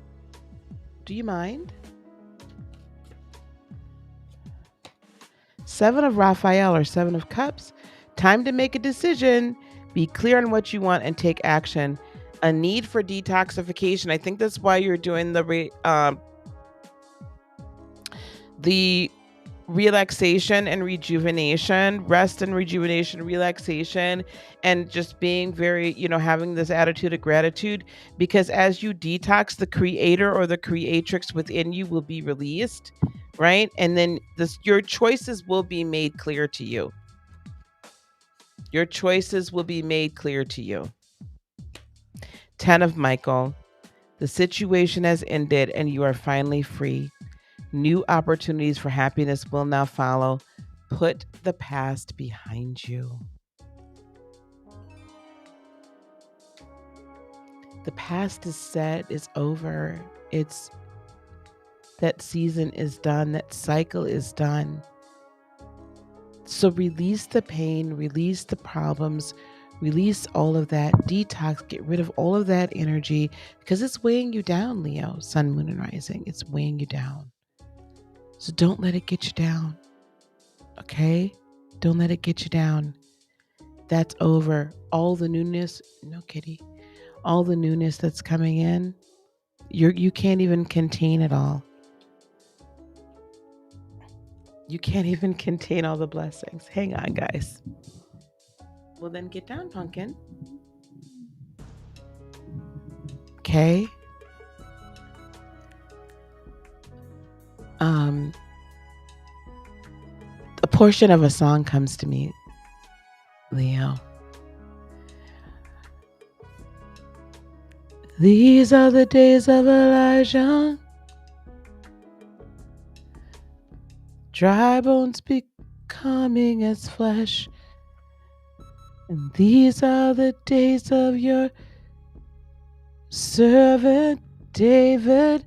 Do you mind? Seven of Raphael or Seven of Cups. Time to make a decision. Be clear on what you want and take action. A need for detoxification. I think that's why you're doing the relaxation and rejuvenation, rest and rejuvenation, relaxation, and just being very, having this attitude of gratitude, because as you detox, the creator or the creatrix within you will be released, right? And then your choices will be made clear to you. Your choices will be made clear to you. 10 of Michael. The situation has ended and you are finally free. New opportunities for happiness will now follow. Put the past behind you. The past is set, is over. That season is done. That cycle is done. So release the pain, release the problems, release all of that, detox, get rid of all of that energy because it's weighing you down, Leo, sun, moon, and rising. It's weighing you down. So don't let it get you down. Okay? Don't let it get you down. That's over. All the newness, no kitty, all the newness that's coming in, you can't even contain it all. You can't even contain all the blessings. Hang on, guys. Well, then get down, pumpkin. Okay. A portion of a song comes to me, Leo. These are the days of Elijah. Dry bones becoming as flesh. And these are the days of your servant David,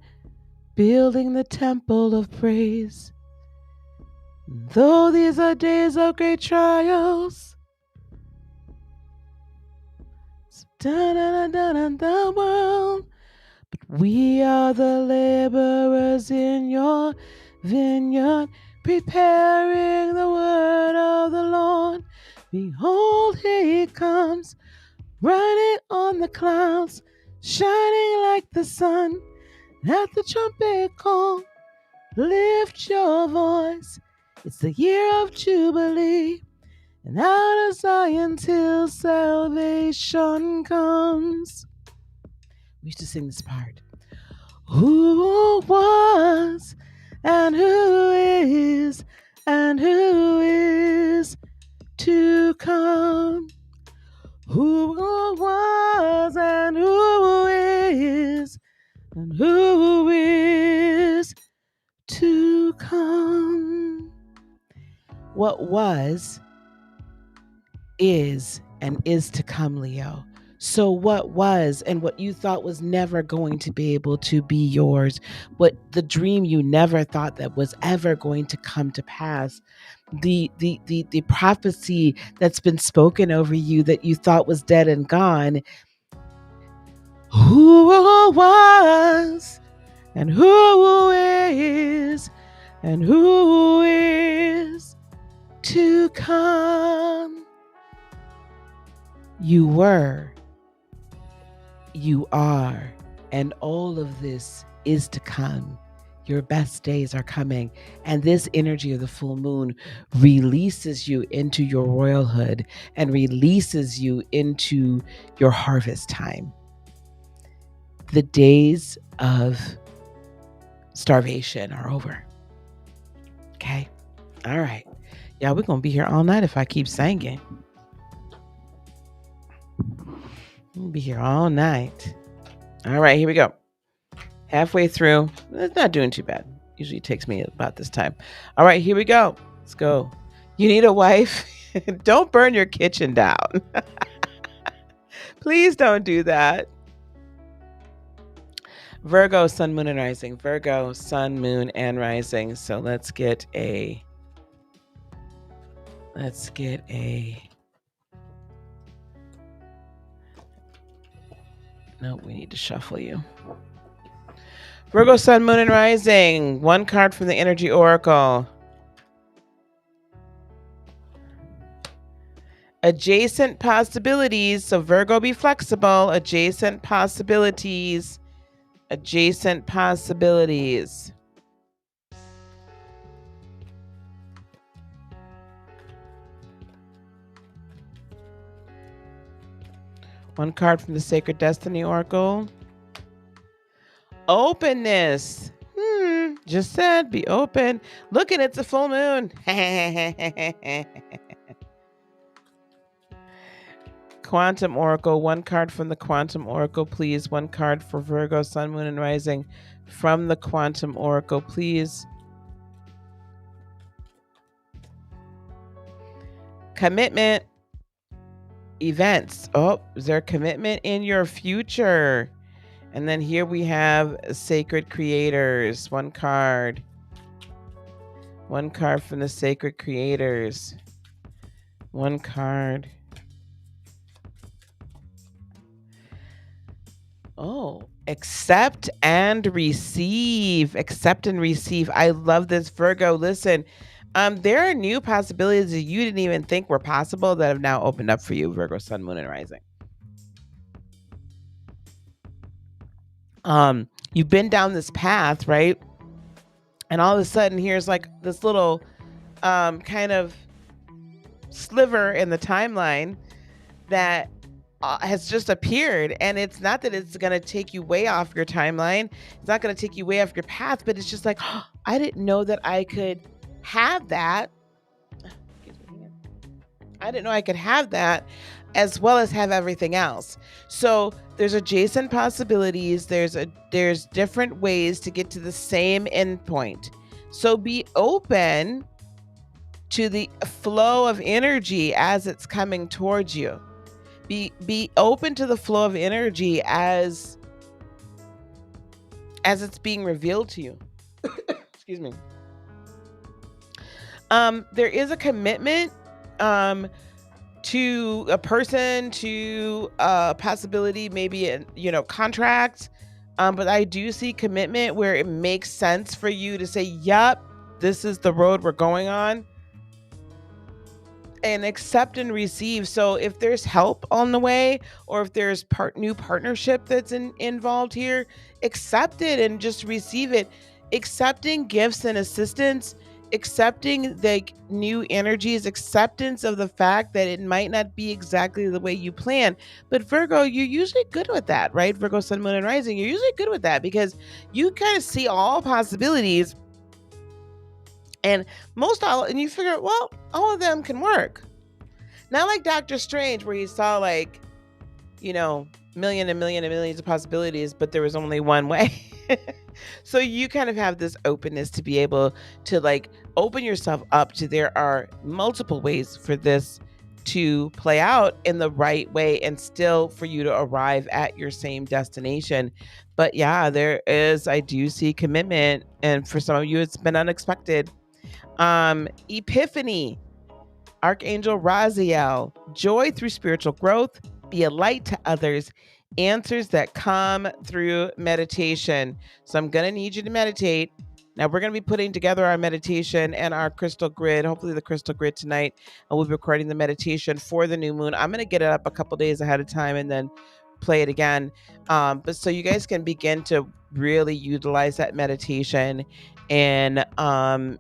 building the temple of praise. And though these are days of great trials, the world, but we are the laborers in your vineyard, preparing the word of the Lord. Behold, he comes, riding on the clouds, shining like the sun. At the trumpet call, lift your voice. It's the year of Jubilee, and out of Zion till salvation comes. We used to sing this part. Who was and who is to come. Who was and who is to come. What was is and is to come, Leo. So what was and what you thought was never going to be able to be yours, what the dream you never thought that was ever going to come to pass, the prophecy that's been spoken over you that you thought was dead and gone, who was and who is and who is to come. You were, you are, and all of this is to come. Your best days are coming, and this energy of the full moon releases you into your royalhood and releases you into your harvest time. The days of starvation are over. Okay? All right. Yeah, we're going to be here all night if I keep singing. We'll be here all night. All right, here we go. Halfway through. It's not doing too bad. Usually takes me about this time. All right, here we go. Let's go. You need a wife? Don't burn your kitchen down. Please don't do that. Virgo, sun, moon, and rising. Virgo, sun, moon, and rising. So let's get a... No, we need to shuffle you. Virgo, sun, moon, and rising. One card from the energy oracle. Adjacent possibilities. So Virgo, be flexible. Adjacent possibilities. Adjacent possibilities. One card from the Sacred Destiny Oracle. Openness. Just said, be open. Look, and it's a full moon. Quantum Oracle. One card from the Quantum Oracle, please. One card for Virgo, sun, moon, and rising from the Quantum Oracle, please. Commitment. Events. Oh, is there commitment in your future? And then here we have Sacred Creators. One card. One card from the Sacred Creators. One card. Oh, accept and receive. Accept and receive. I love this, Virgo. Listen, there are new possibilities that you didn't even think were possible that have now opened up for you, Virgo, sun, moon, and rising. You've been down this path, right? And all of a sudden, here's like this little kind of sliver in the timeline that has just appeared. And it's not that it's going to take you way off your timeline. It's not going to take you way off your path, but it's just like, oh, I didn't know that I could have that. I didn't know I could have that as well as have everything else. So there's adjacent possibilities. There's different ways to get to the same endpoint. So be open to the flow of energy as it's coming towards you. Be open to the flow of energy as it's being revealed to you. Excuse me. There is a commitment to a person, to a possibility, maybe a contract. But I do see commitment where it makes sense for you to say, "Yup, this is the road we're going on," and accept and receive. So if there's help on the way, or if there's new partnership that's involved here, accept it and just receive it. Accepting gifts and assistance, accepting the new energies, acceptance of the fact that it might not be exactly the way you plan. But Virgo, you're usually good with that, right? Virgo, sun, moon, and rising, you're usually good with that because you kind of see all possibilities and and you figure, well, all of them can work. Not like Doctor Strange, where he saw million and millions of possibilities, but there was only one way. So you kind of have this openness to be able to open yourself up to there are multiple ways for this to play out in the right way and still for you to arrive at your same destination. But yeah, I do see commitment. And for some of you, it's been unexpected. Epiphany, Archangel Zadkiel, joy through spiritual growth, be a light to others, answers that come through meditation. So I'm going to need you to meditate. Now we're going to be putting together our meditation and our crystal grid, hopefully the crystal grid tonight, and we'll be recording the meditation for the new moon. I'm going to get it up a couple days ahead of time and then play it again. But so you guys can begin to really utilize that meditation and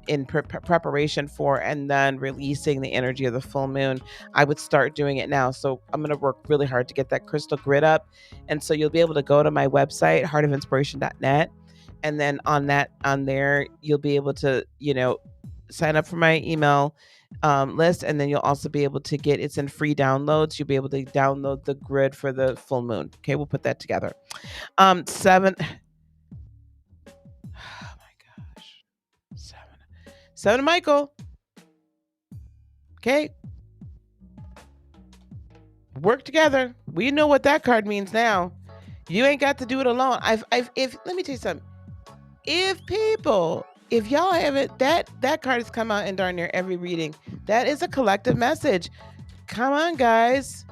in preparation for and then releasing the energy of the full moon. I would start doing it now. So I'm going to work really hard to get that crystal grid up. And so you'll be able to go to my website, heartofinspiration.net. And then on there, you'll be able to, sign up for my email list. And then you'll also be able to it's in free downloads. You'll be able to download the grid for the full moon. Okay. We'll put that together. 7. Seven, Michael. Okay. Work together. We know what that card means now. You ain't got to do it alone. Let me tell you something. If y'all haven't, that card has come out in darn near every reading. That is a collective message. Come on, guys.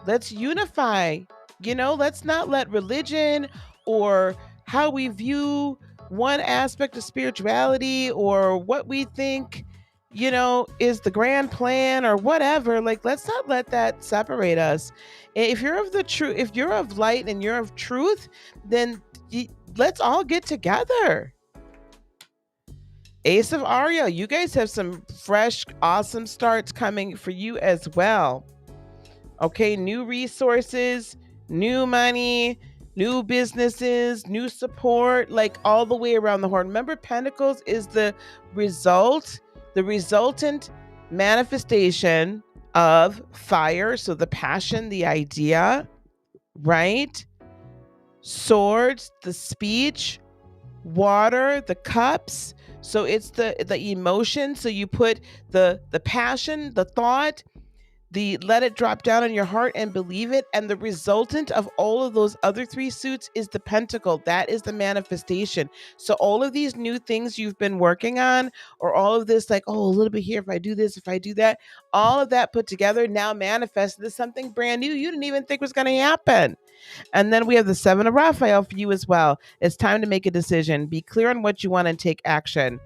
Let's unify. Let's not let religion or how we view one aspect of spirituality or what we think, is the grand plan or whatever. Like, let's not let that separate us. If you're of the truth, if you're of light and you're of truth, then let's all get together. Ace of Ariel, you guys have some fresh, awesome starts coming for you as well. Okay, new resources, new money, new businesses, new support, like all the way around the horn. Remember, Pentacles is the resultant manifestation of fire. So the passion, the idea, right? Swords, the speech, water, the cups. So it's the emotion. So you put the passion, the thought, let it drop down in your heart and believe it. And the resultant of all of those other 3 suits is the pentacle. That is the manifestation. So all of these new things you've been working on, or all of this, like, a little bit here, if I do this, if I do that, all of that put together now manifested as something brand new you didn't even think was going to happen. And then we have the 7 of Raphael for you as well. It's time to make a decision. Be clear on what you want and take action.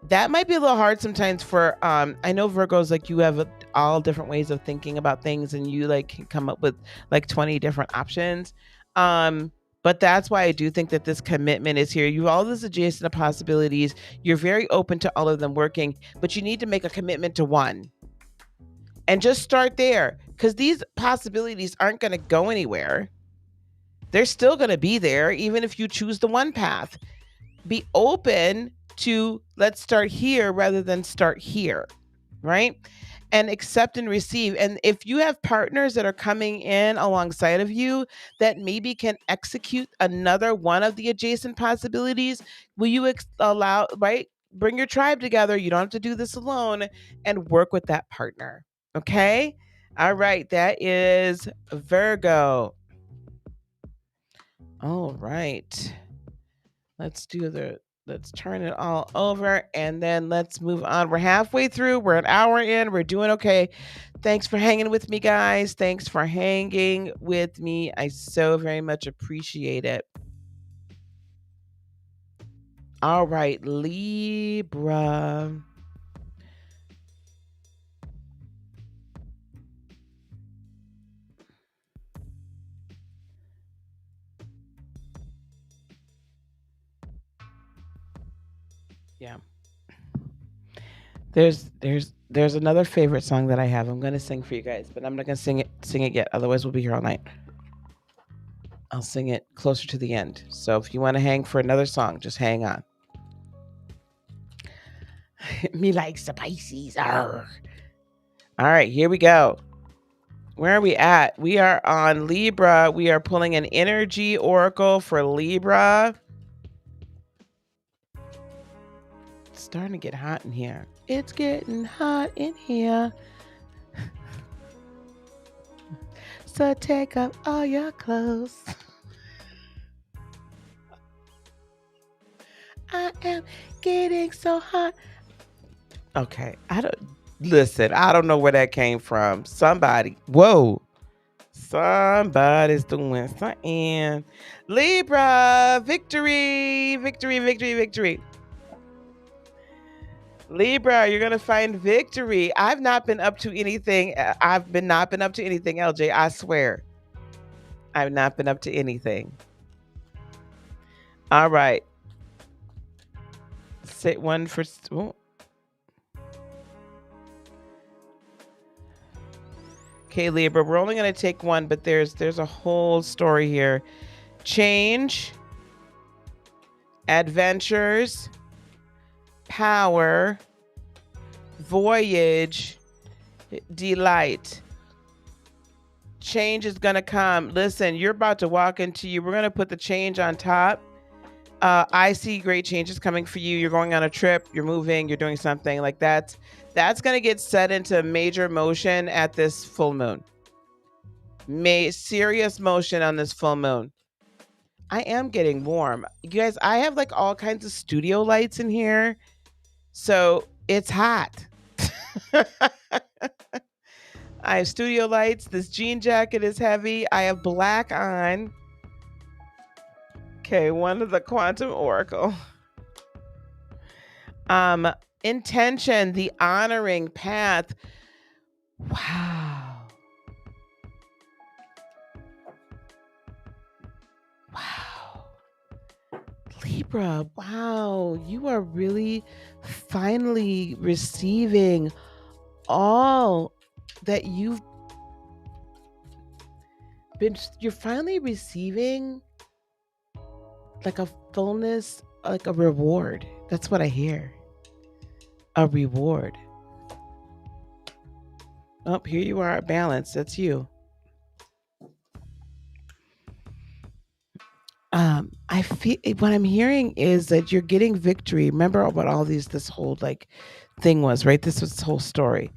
That might be a little hard sometimes for, I know Virgos, like, you have all different ways of thinking about things and you can come up with 20 different options. But that's why I do think that this commitment is here. You have all these adjacent possibilities. You're very open to all of them working, but you need to make a commitment to one. And just start there, because these possibilities aren't going to go anywhere. They're still going to be there, even if you choose the one path. Be open to, let's start here rather than start here, right? And accept and receive. And if you have partners that are coming in alongside of you that maybe can execute another one of the adjacent possibilities, will you allow, right? Bring your tribe together. You don't have to do this alone, and work with that partner. Okay. All right. That is Virgo. All right. Let's turn it all over and then let's move on. We're halfway through. We're an hour in. We're doing okay. Thanks for hanging with me, guys. Thanks for hanging with me. I so very much appreciate it. All right, Libra. Yeah. There's another favorite song that I have. I'm going to sing for you guys, but I'm not going to sing it yet. Otherwise, we'll be here all night. I'll sing it closer to the end. So if you want to hang for another song, just hang on. Me likes the Pisces. Arr. All right, here we go. Where are we at? We are on Libra. We are pulling an energy oracle for Libra. It's starting to get hot in here. It's getting hot in here. So take off all your clothes. I am getting so hot. Okay, I don't know where that came from. Somebody's doing something. Libra, victory, victory, victory, victory. Libra, you're gonna find victory. I've not been up to anything. Not been up to anything, LJ. I swear, I've not been up to anything. All right, sit one for. Oh. Okay, Libra, we're only gonna take one, but there's a whole story here. Change, adventures, power, voyage, delight. Change is gonna come. Listen, you're about to walk into you. We're gonna put the change on top. I see great changes coming for you. You're going on a trip, you're moving, you're doing something like that. That's gonna get set into major motion at this full moon. Serious motion on this full moon. I am getting warm. You guys, I have like all kinds of studio lights in here. So it's hot. I have studio lights. This jean jacket is heavy. I have black on. Okay, one of the quantum oracle. Intention, the honoring path. Wow. Wow. Libra, wow, you are really finally receiving all that you're finally receiving like a fullness, like a reward. That's what I hear. A reward. Oh, here you are at balance. That's you. I feel what I'm hearing is that you're getting victory. Remember what all this whole like thing was, right? This was the whole story.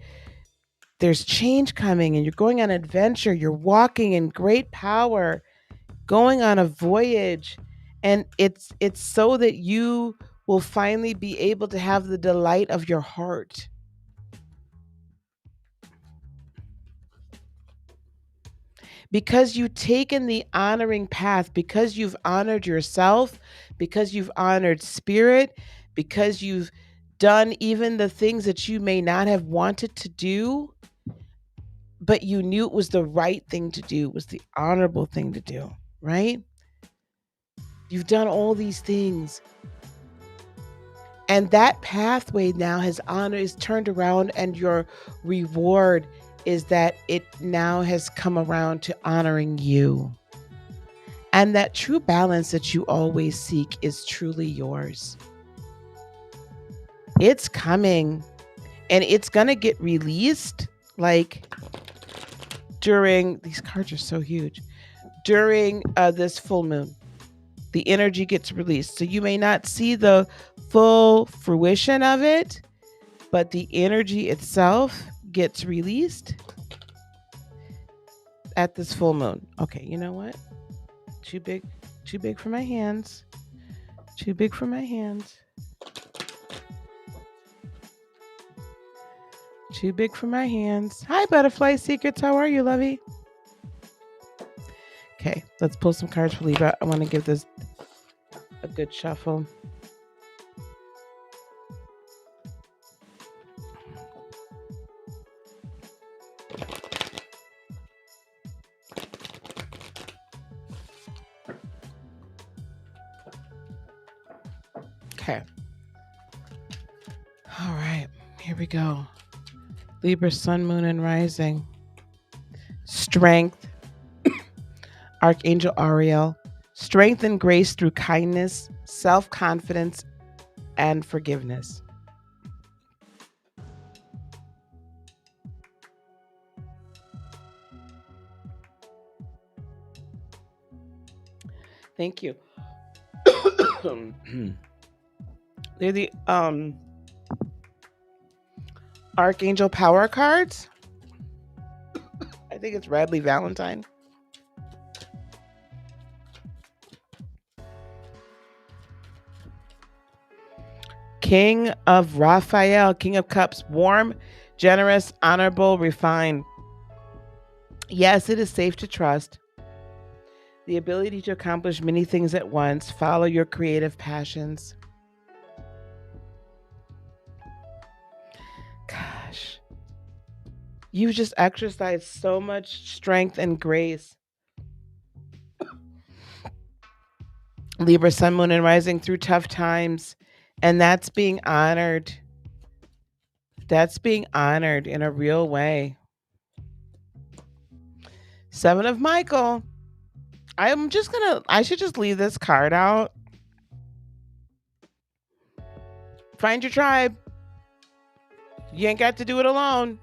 There's change coming and you're going on an adventure. You're walking in great power, going on a voyage. And it's so that you will finally be able to have the delight of your heart. Because you've taken the honoring path, because you've honored yourself, because you've honored spirit, because you've done even the things that you may not have wanted to do, but you knew it was the right thing to do, was the honorable thing to do, right? You've done all these things. And that pathway now is turned around, and your reward is that it now has come around to honoring you. And that true balance that you always seek is truly yours. It's coming, and it's going to get released like during, these cards are so huge, during this full moon. The energy gets released. So you may not see the full fruition of it, but the energy itself gets released at this full moon. Okay, you know what? Too big for my hands. Too big for my hands. Too big for my hands. Hi, Butterfly Secrets. How are you, lovey? Okay, let's pull some cards for Libra. I want to give this a good shuffle. Okay. All right, here we go. Libra, Sun, Moon, and Rising. Strength. Archangel Ariel. Strength and grace through kindness, self-confidence, and forgiveness. Thank you. They're the Archangel power cards. I think it's Radley Valentine. King of Raphael, King of Cups, warm, generous, honorable, refined. Yes, it is safe to trust. The ability to accomplish many things at once. Follow your creative passions. Gosh. You've just exercised so much strength and grace. Libra, Sun, Moon, and Rising through tough times. And that's being honored. That's being honored in a real way. Seven of Michael. I should just leave this card out. Find your tribe. You ain't got to do it alone.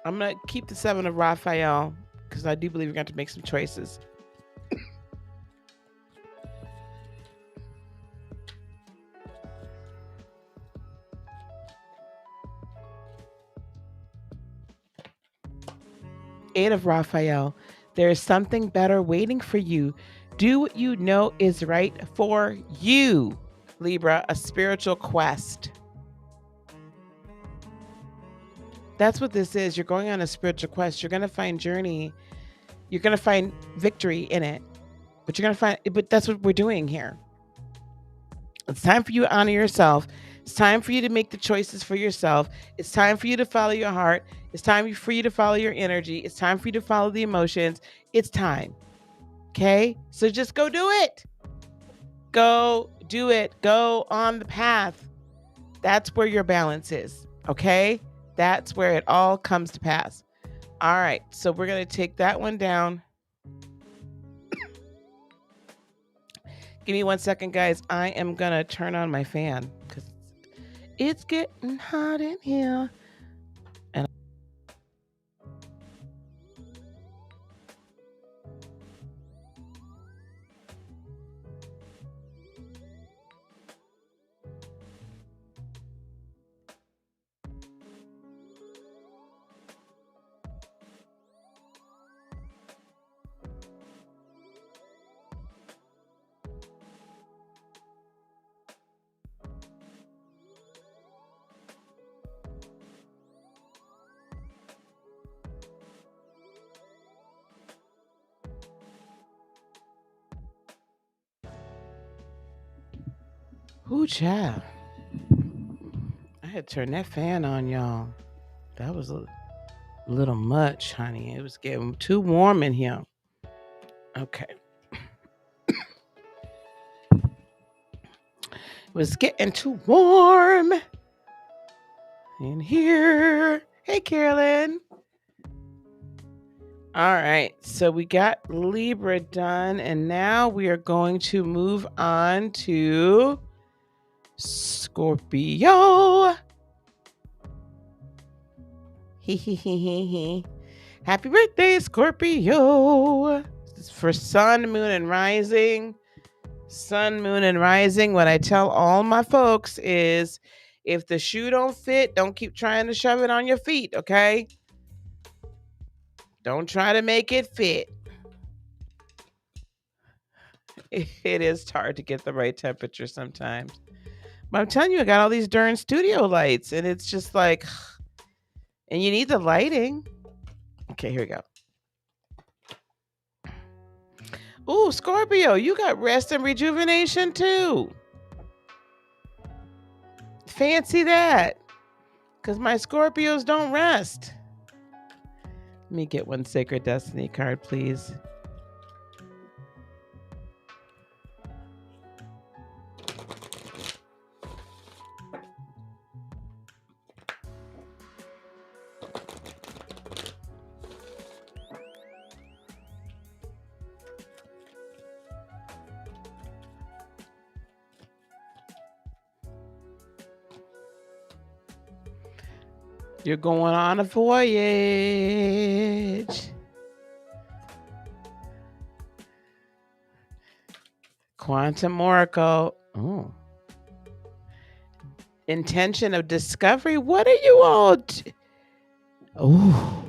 I'm going to keep the Seven of Raphael because I do believe you're going to make some choices. Eight of Raphael. There is something better waiting for you. Do what you know is right for you. Libra, a spiritual quest. That's what this is. You're going on a spiritual quest. You're going to find journey. You're going to find victory in it. But that's what we're doing here. It's time for you to honor yourself. It's time for you to make the choices for yourself. It's time for you to follow your heart. It's time for you to follow your energy. It's time for you to follow the emotions. It's time. Okay? So just go do it. Go do it. Go on the path. That's where your balance is. Okay? That's where it all comes to pass. All right. So we're going to take that one down. Give me 1 second, guys. I am going to turn on my fan because it's getting hot in here. And ooh, child. I had to turn that fan on, y'all. That was a little much, honey. It was getting too warm in here. Okay. It was getting too warm in here. Hey, Carolyn. All right. So we got Libra done, and now we are going to move on to Scorpio. Happy birthday, Scorpio. This is for Sun, Moon, and Rising. Sun, Moon, and Rising. What I tell all my folks is if the shoe don't fit, don't keep trying to shove it on your feet, okay? Don't try to make it fit. It is hard to get the right temperature sometimes. But I'm telling you, I got all these darn studio lights, and it's just like, and you need the lighting. Okay, here we go. Ooh, Scorpio, you got rest and rejuvenation too. Fancy that. Because my Scorpios don't rest. Let me get one Sacred Destiny card, please. You're going on a voyage. Quantum Oracle. Oh. intention of discovery. What are you all? Oh.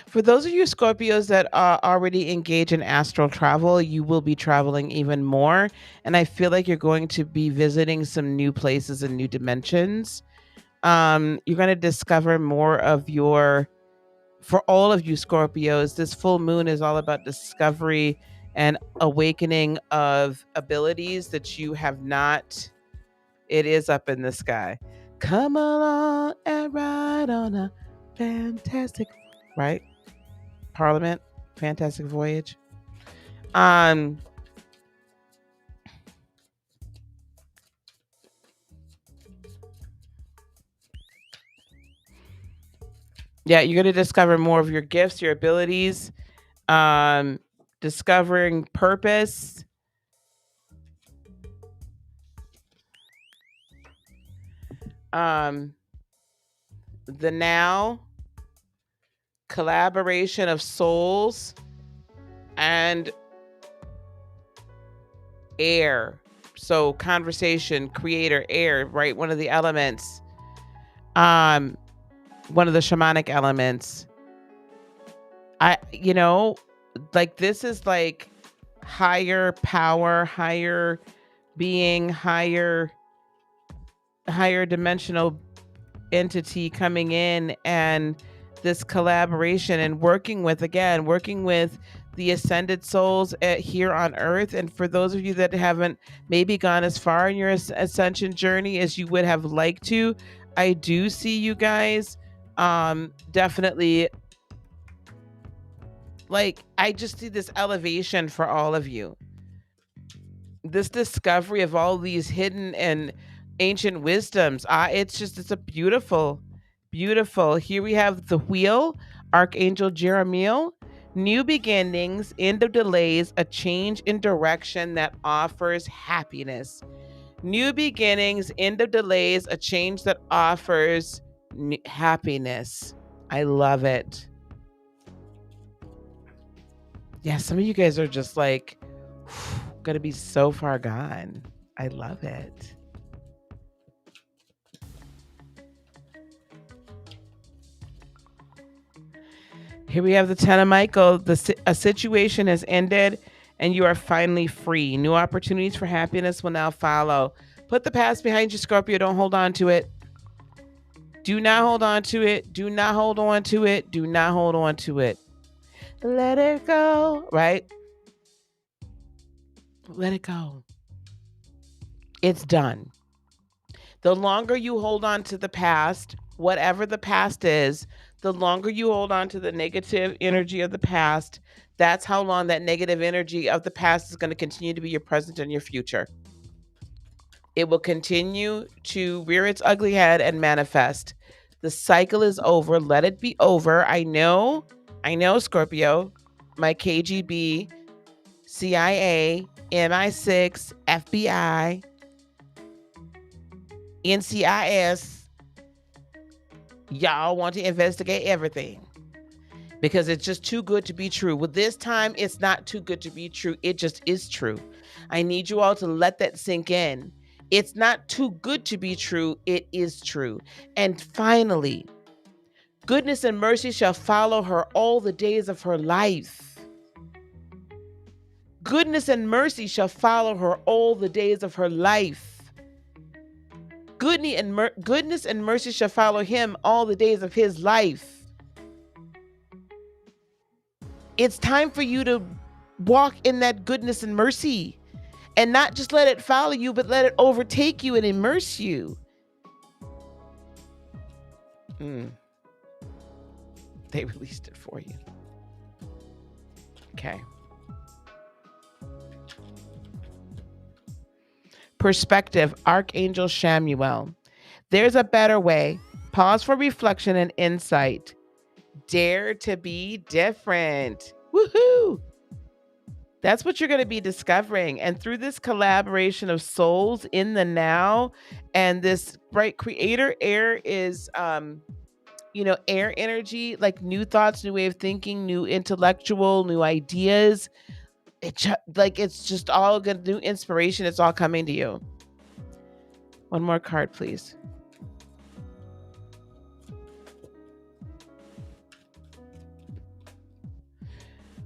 For those of you Scorpios that are already engaged in astral travel, you will be traveling even more. And I feel like you're going to be visiting some new places and new dimensions. You're going to discover more of for all of you Scorpios, this full moon is all about discovery and awakening of abilities that you have not. It is up in the sky. Come along and ride on a fantastic, right? Parliament, Fantastic Voyage. Yeah, you're going to discover more of your gifts, your abilities, discovering purpose. The now, collaboration of souls, and air. So conversation, creator, air, right? One of the elements. One of the shamanic elements. This is like higher power, higher being, higher dimensional entity coming in, and this collaboration and working with the ascended souls here on earth. And for those of you that haven't maybe gone as far in your ascension journey as you would have liked to, I do see you guys definitely, like, I just see this elevation for all of you, this discovery of all these hidden and ancient wisdoms. It's a beautiful here we have the wheel, Archangel Jeremiel. New beginnings, end of delays, a change in direction that offers happiness. New beginnings, end of delays, a change that offers happiness. I love it. Yeah, some of you guys are just like gonna be so far gone. I love it. Here we have the Ten of Michael. A situation has ended and you are finally free. New opportunities for happiness will now follow. Put the past behind you, Scorpio. Don't hold on to it. Do not hold on to it. Do not hold on to it. Do not hold on to it. Let it go, right? Let it go. It's done. The longer you hold on to the past, whatever the past is, the longer you hold on to the negative energy of the past, that's how long that negative energy of the past is going to continue to be your present and your future. It will continue to rear its ugly head and manifest. The cycle is over. Let it be over. I know, Scorpio, my KGB, CIA, MI6, FBI, NCIS, y'all want to investigate everything because it's just too good to be true. Well, this time it's not too good to be true. It just is true. I need you all to let that sink in. It's not too good to be true. It is true. And finally, goodness and mercy shall follow her all the days of her life. Goodness and mercy shall follow her all the days of her life. Goodness and mercy shall follow him all the days of his life. It's time for you to walk in that goodness and mercy and not just let it follow you, but let it overtake you and immerse you. They released it for you. Okay. Perspective, Archangel Shamuel. There's a better way. Pause for reflection and insight. Dare to be different. Woohoo! That's what you're going to be discovering. And through this collaboration of souls in the now, and this bright creator air is, air energy, like new thoughts, new way of thinking, new intellectual, new ideas. It's just all good, new inspiration. It's all coming to you. One more card, please.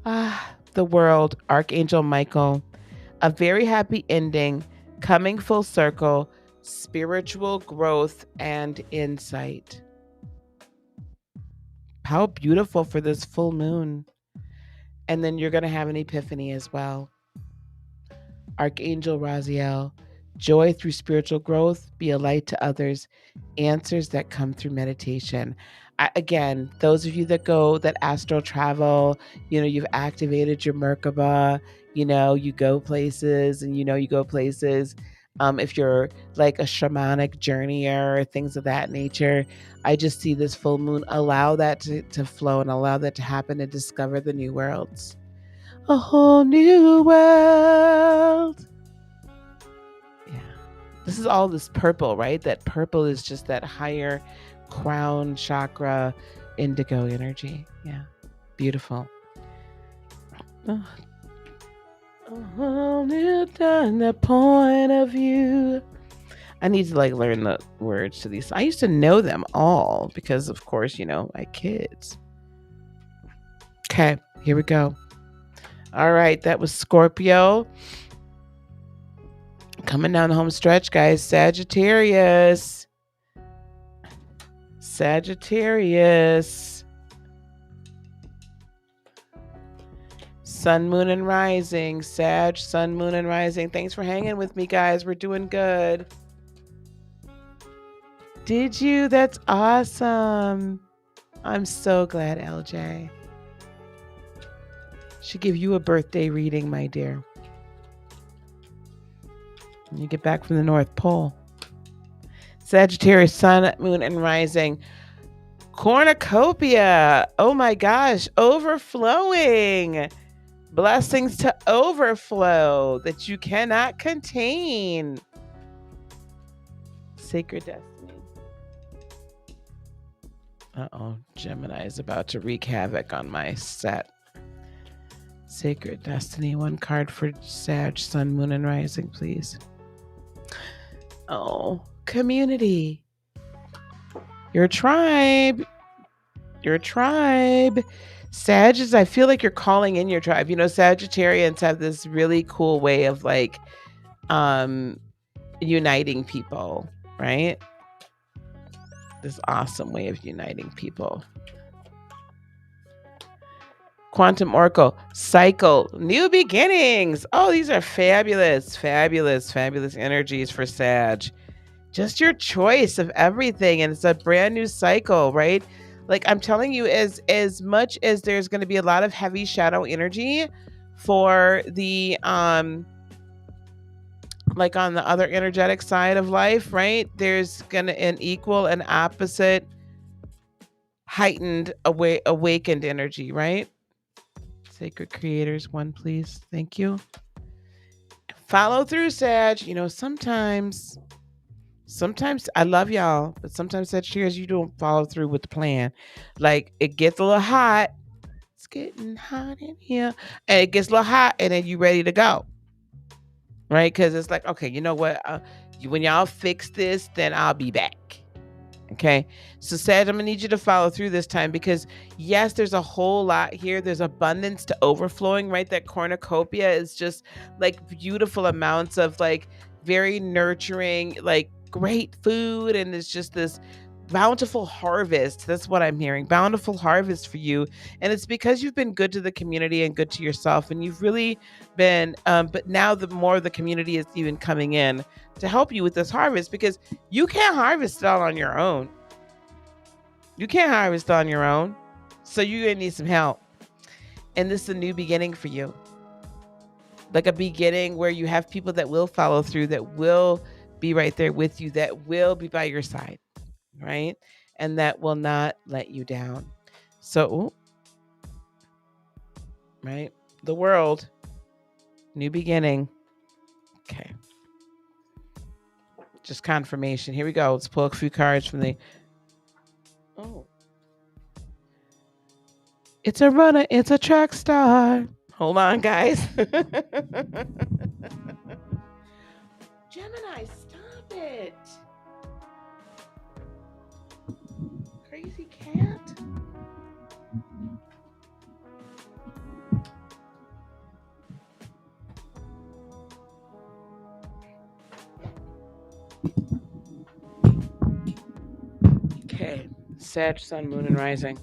The World, Archangel Michael. A very happy ending, coming full circle, spiritual growth and insight. How beautiful for this full moon. And then you're going to have an epiphany as well. Archangel Raziel, joy through spiritual growth, be a light to others, answers that come through meditation. Again, those of you that astral travel, you've activated your Merkaba, you go places and you go places. If you're like a shamanic journeyer or things of that nature, I just see this full moon allow that to flow and allow that to happen and discover the new worlds. A whole new world. Yeah. This is all this purple, right? That purple is just that higher crown chakra indigo energy. Yeah. Beautiful. A whole new time, the point of view. I need to learn the words to these. I used to know them all because, of course, my kids. Okay, here we go. All right, that was Scorpio. Coming down the home stretch, guys. Sagittarius. Sun, moon, and rising. Sag, sun, moon, and rising. Thanks for hanging with me, guys. We're doing good. Did you? That's awesome. I'm so glad, LJ. Should give you a birthday reading, my dear. When you get back from the North Pole. Sagittarius, sun, moon, and rising. Cornucopia. Oh my gosh. Overflowing. Blessings to overflow that you cannot contain. Sacred destiny. Uh-oh. Gemini is about to wreak havoc on my set. Sacred destiny. One card for Sag, sun, moon, and rising, please. Oh, community. Your tribe. Sagittarius, I feel like you're calling in your tribe. Sagittarians have this really cool way of uniting people, right? This awesome way of uniting people. Quantum Oracle, cycle, new beginnings. Oh, these are fabulous energies for Sag. Just your choice of everything. And it's a brand new cycle, right? I'm telling you, as much as there's going to be a lot of heavy shadow energy for the, on the other energetic side of life, right? There's going to an equal and opposite heightened, awakened energy, right? Sacred creators, one, please. Thank you. Follow through, Sag. Sometimes I love y'all, but sometimes Sagittarius, you don't follow through with the plan. It gets a little hot. It's getting hot in here. And it gets a little hot, and then you ready to go. Right? Because it's okay, you know what? When y'all fix this, then I'll be back. Okay, so Sag, I'm gonna need you to follow through this time because yes, there's a whole lot here. There's abundance to overflowing, right? That cornucopia is just beautiful amounts of very nurturing, great food, and it's just this bountiful harvest. That's what I'm hearing. Bountiful harvest for you. And it's because you've been good to the community and good to yourself. And you've really been, but now the more the community is even coming in to help you with this harvest, because you can't harvest it all on your own. So you're going to need some help. And this is a new beginning for you. A beginning where you have people that will follow through, that will be right there with you, that will be by your side. Right? And that will not let you down. So, right? The world, new beginning. Okay. Just confirmation. Here we go. Let's pull a few cards from the... Oh. It's a runner. It's a track star. Hold on, guys. Gemini, stop it. Sag, Sun, Moon, and Rising.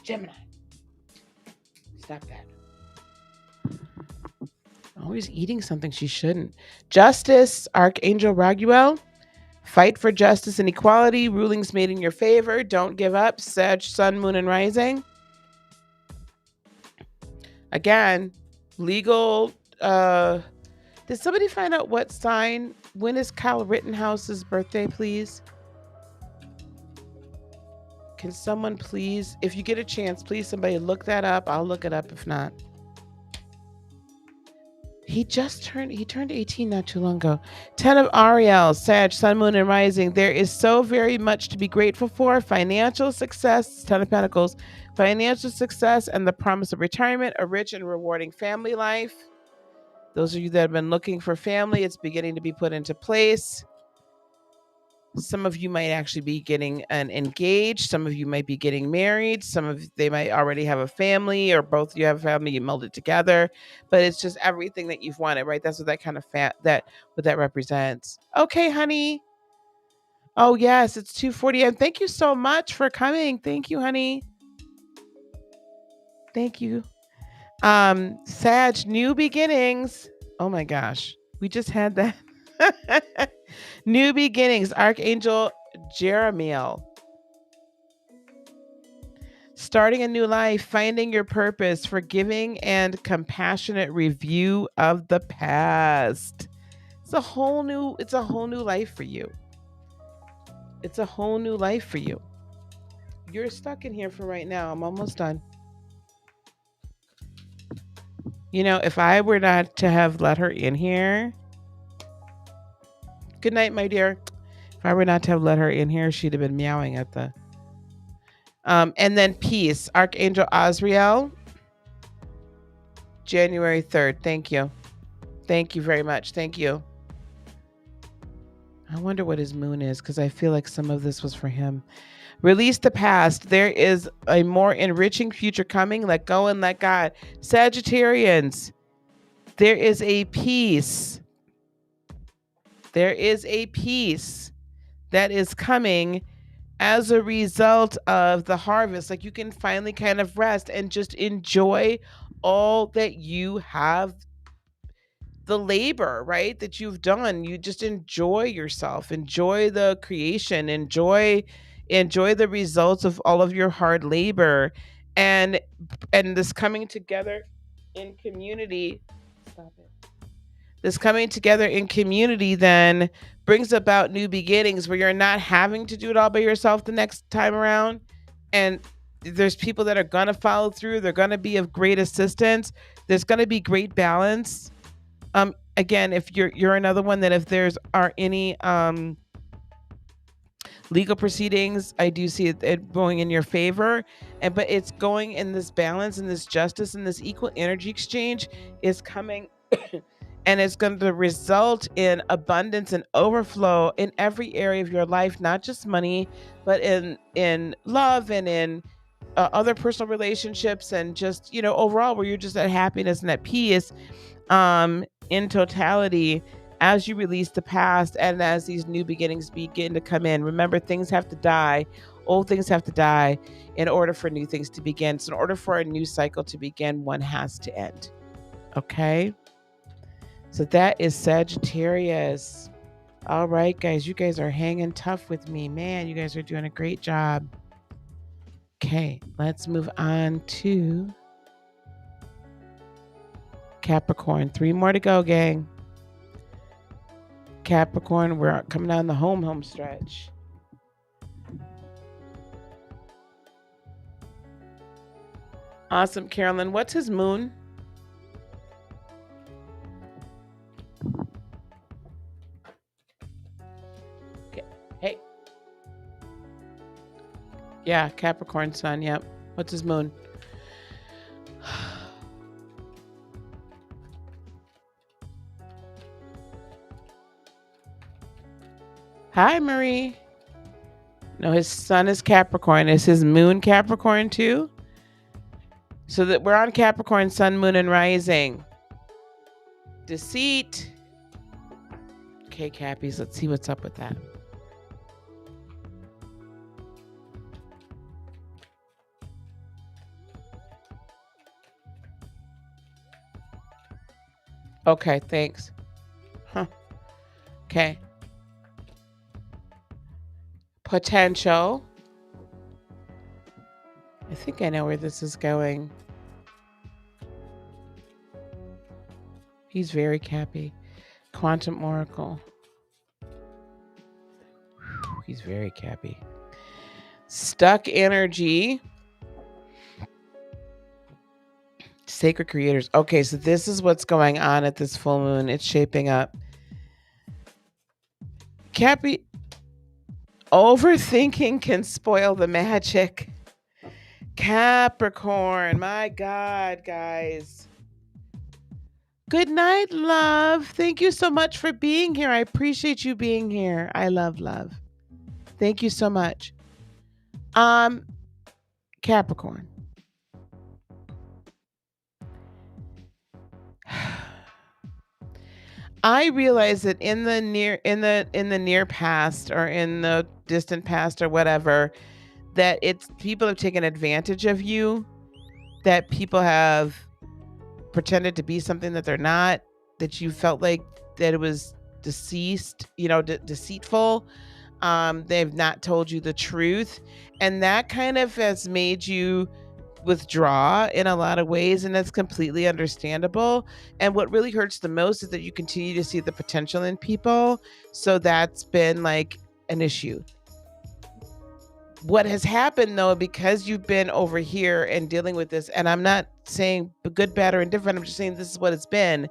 Gemini. Stop that. Always eating something she shouldn't. Justice, Archangel Raguel. Fight for justice and equality. Rulings made in your favor. Don't give up. Sag, Sun, Moon, and Rising. Again, legal. Did somebody find out what sign? When is Kyle Rittenhouse's birthday, please? Can someone please, if you get a chance, please somebody look that up. I'll look it up if not. He turned 18 not too long ago. 10 of Ariel, Sag, Sun, Moon, and Rising. There is so very much to be grateful for. Financial success, 10 of Pentacles. Financial success and the promise of retirement, a rich and rewarding family life. Those of you that have been looking for family, it's beginning to be put into place. Some of you might actually be getting engaged. Some of you might be getting married. They might already have a family, or both of you have a family. You meld it together, but it's just everything that you've wanted, right? That's what that kind of what that represents. Okay, honey. Oh yes, it's 2:40, and thank you so much for coming. Thank you, honey. Thank you. Sag, new beginnings. Oh my gosh, we just had that. New beginnings, Archangel Jeremiel. Starting a new life, finding your purpose, forgiving and compassionate review of the past. It's a whole new life for you. It's a whole new life for you. You're stuck in here for right now. I'm almost done. You know, if I were not to have let her in here. Good night, my dear. If I were not to have let her in here, she'd have been meowing at the and then peace, Archangel Azrael, January 3rd. Thank you. Thank you very much. Thank you. I wonder what his moon is, because I feel like some of this was for him. Release the past. There is a more enriching future coming. Let go and let God. Sagittarians, there is a peace. There is a peace that is coming as a result of the harvest. Like, you can finally kind of rest and just enjoy all that you have, the labor, right, that you've done. You just enjoy yourself, enjoy the creation, enjoy the results of all of your hard labor, and this coming together in community. Stop it. This coming together in community then brings about new beginnings, where you're not having to do it all by yourself the next time around. And there's people that are going to follow through. They're going to be of great assistance. There's going to be great balance. Again, if you're another one that if there's are any legal proceedings, I do see it going in your favor, but it's going in this balance and this justice and this equal energy exchange is coming. And it's going to result in abundance and overflow in every area of your life, not just money, but in love and in other personal relationships, and just, overall, where you're just at happiness and at peace in totality, as you release the past and as these new beginnings begin to come in. Remember, things have to die. Old things have to die in order for new things to begin. So in order for a new cycle to begin, one has to end. Okay? So that is Sagittarius. All right, guys. You guys are hanging tough with me. Man, you guys are doing a great job. Okay, let's move on to Capricorn. 3 more to go, gang. Capricorn, we're coming down the home stretch. Awesome, Carolyn. What's his moon? Okay. Hey. Yeah, Capricorn sun. Yep. What's his moon? Hi, Marie. No, his sun is Capricorn. Is his moon Capricorn too? So that we're on Capricorn, sun, moon, and rising. Deceit. Okay, Cappies, let's see what's up with that. Okay, thanks. Huh. Okay. Potential. I think I know where this is going. He's very happy. Quantum Oracle. Whew, he's very happy. Stuck energy. Sacred creators. Okay, so this is what's going on at this full moon. It's shaping up. Cappy, overthinking can spoil the magic. Capricorn, my God, guys. Good night, love. Thank you so much for being here. I appreciate you being here. I love love. Thank you so much. Capricorn. I realize that in the near past or in the distant past or whatever, that it's people have taken advantage of you, that people have pretended to be something that they're not, that you felt like that it was deceitful. They've not told you the truth, and that kind of has made you withdraw in a lot of ways, and that's completely understandable. And what really hurts the most is that you continue to see the potential in people, so that's been like an issue. What has happened though, because you've been over here and dealing with this, and I'm not saying good, bad, or indifferent, I'm just saying this is what it's been.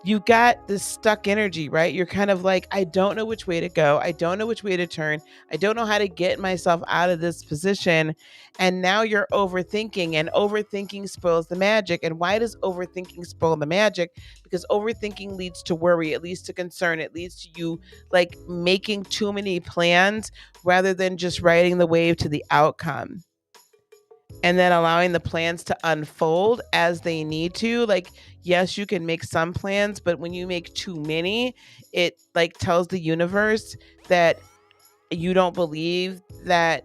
You got this stuck energy, right? You're kind of like, I don't know which way to go. I don't know which way to turn. I don't know how to get myself out of this position. And now you're overthinking, and overthinking spoils the magic. And why does overthinking spoil the magic? Because overthinking leads to worry, it leads to concern, it leads to you like making too many plans rather than just riding the wave to the outcome, and then allowing the plans to unfold as they need to. Like, yes, you can make some plans, but when you make too many, it like tells the universe that you don't believe that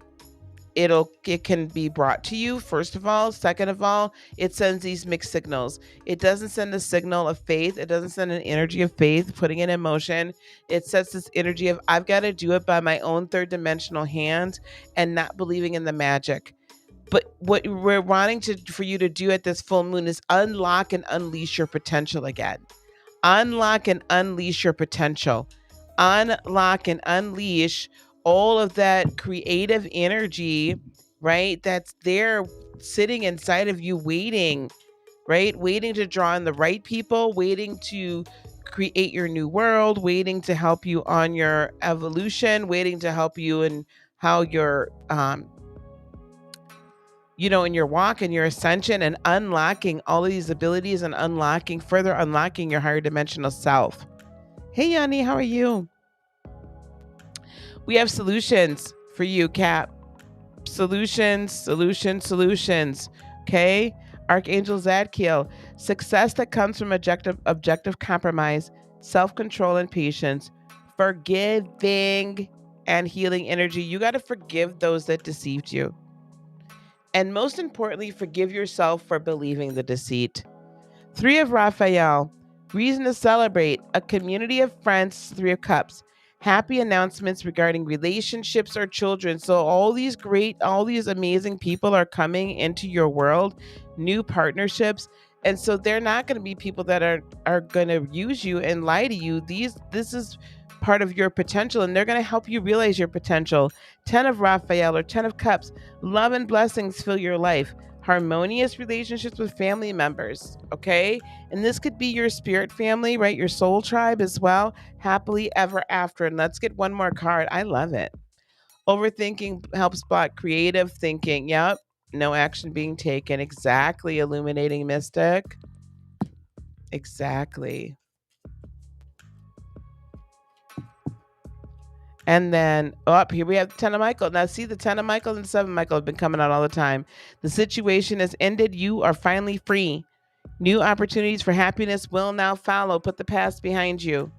it can be brought to you. First of all, second of all, it sends these mixed signals. It doesn't send a signal of faith, it doesn't send an energy of faith, putting it in motion. It sets this energy of, I've got to do it by my own third dimensional hand, and not believing in the magic. But what we're wanting for you to do at this full moon is unlock and unleash your potential again. Unlock and unleash your potential. Unlock and unleash all of that creative energy, right? That's there sitting inside of you, waiting, right? Waiting to draw in the right people, waiting to create your new world, waiting to help you on your evolution, waiting to help you in how you're in your walk and your ascension, and unlocking all of these abilities, and further unlocking your higher dimensional self. Hey, Yanni, how are you? We have solutions for you, Cap. Solutions. Okay. Archangel Zadkiel. Success that comes from objective compromise, self-control, and patience. Forgiving and healing energy. You got to forgive those that deceived you. And most importantly, forgive yourself for believing the deceit. 3 of Raphael, reason to celebrate, a community of friends, 3 of Cups, happy announcements regarding relationships or children. So all these amazing people are coming into your world, new partnerships. And so they're not going to be people that are going to use you and lie to you. This is part of your potential, and they're going to help you realize your potential. 10 of Raphael or 10 of Cups, love and blessings fill your life. Harmonious relationships with family members, okay? And this could be your spirit family, right? Your soul tribe as well. Happily ever after. And let's get one more card. I love it. Overthinking helps block creative thinking. Yep. No action being taken. Exactly. Illuminating mystic. Exactly. And then here we have the 10 of Michael. Now see, the 10 of Michael and 7 of Michael have been coming out all the time. The situation has ended. You are finally free. New opportunities for happiness will now follow. Put the past behind you.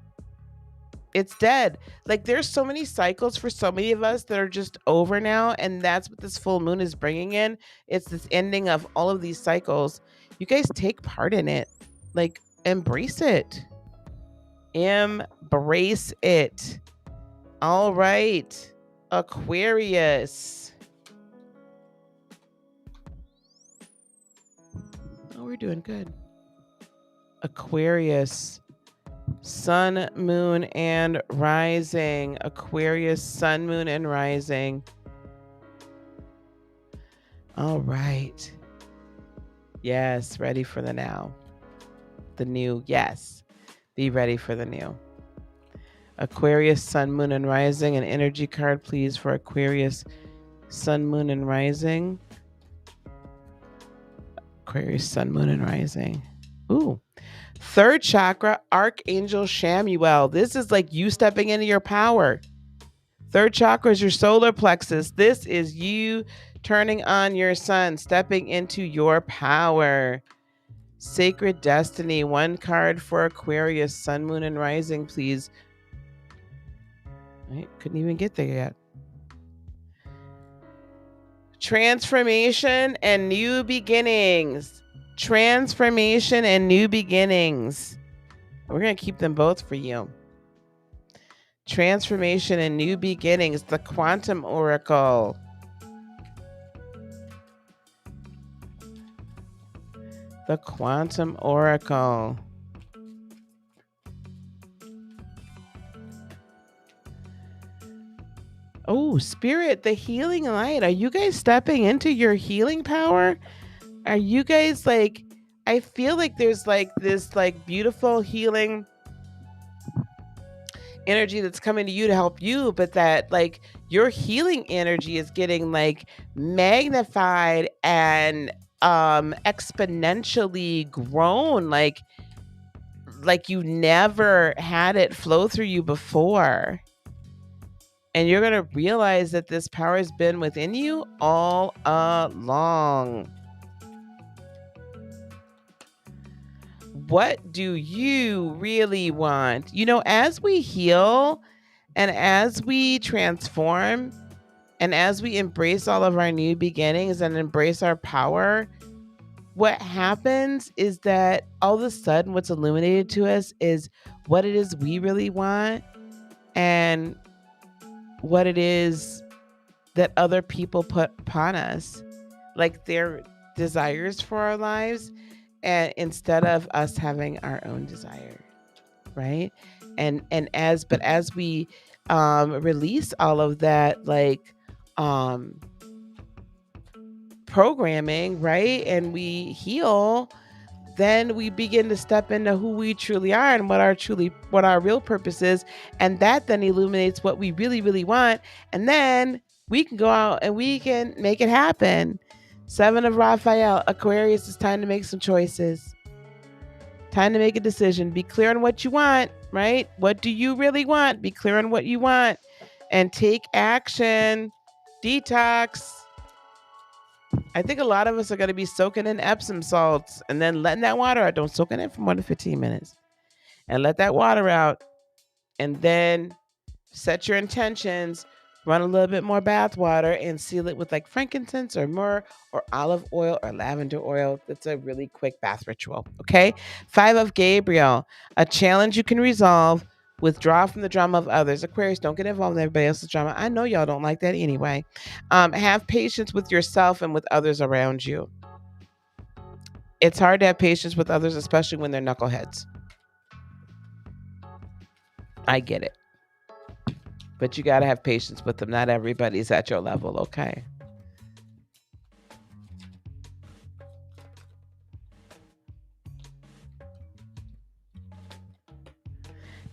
It's dead. Like, there's so many cycles for so many of us that are just over now. And that's what this full moon is bringing in. It's this ending of all of these cycles. You guys take part in it. Like, embrace it. Embrace it. All right, Aquarius. Oh, we're doing good. Aquarius, sun, moon, and rising. Aquarius, sun, moon, and rising. All right. Yes, ready for the now. The new, yes. Be ready for the new. Aquarius, sun, moon, and rising. An energy card, please, for Aquarius, sun, moon, and rising. Aquarius, sun, moon, and rising. Ooh. Third chakra, Archangel Zadkiel. This is like you stepping into your power. Third chakra is your solar plexus. This is you turning on your sun, stepping into your power. Sacred Destiny, one card for Aquarius, sun, moon, and rising, please. I couldn't even get there yet. Transformation and new beginnings. Transformation and new beginnings. We're going to keep them both for you. Transformation and new beginnings. The Quantum Oracle. The Quantum Oracle. Oh, Spirit, the healing light. Are you guys stepping into your healing power? Are you guys like, I feel like there's like this like beautiful healing energy that's coming to you to help you, but that like your healing energy is getting like magnified and exponentially grown, like you never had it flow through you before. And you're going to realize that this power has been within you all along. What do you really want? You know, as we heal and as we transform and as we embrace all of our new beginnings and embrace our power, what happens is that all of a sudden what's illuminated to us is what it is we really want and what it is that other people put upon us, like their desires for our lives, and instead of us having our own desire, right? And as we release all of that, like programming, right, and we heal, then we begin to step into who we truly are and what our real purpose is. And that then illuminates what we really, really want. And then we can go out and we can make it happen. 7 of Raphael, Aquarius, it's time to make some choices. Time to make a decision. Be clear on what you want, right? What do you really want? Be clear on what you want and take action. Detox. I think a lot of us are going to be soaking in Epsom salts and then letting that water out. Don't soak in it for more than 15 minutes. And let that water out. And then set your intentions. Run a little bit more bath water and seal it with like frankincense or myrrh or olive oil or lavender oil. That's a really quick bath ritual. Okay. 5 of Gabriel. A challenge you can resolve. Withdraw from the drama of others. Aquarius, don't get involved in everybody else's drama. I know y'all don't like that anyway. Have patience with yourself and with others around you. It's hard to have patience with others, especially when they're knuckleheads. I get it. But you got to have patience with them. Not everybody's at your level, okay?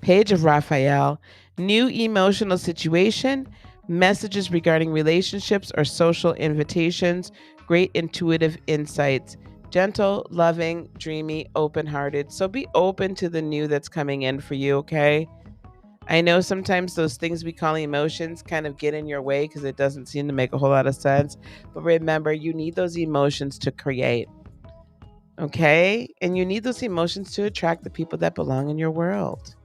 Page of Raphael, new emotional situation, messages regarding relationships or social invitations, great intuitive insights, gentle, loving, dreamy, open-hearted. So be open to the new that's coming in for you, okay? I know sometimes those things we call emotions kind of get in your way because it doesn't seem to make a whole lot of sense. But remember, you need those emotions to create, okay? And you need those emotions to attract the people that belong in your world.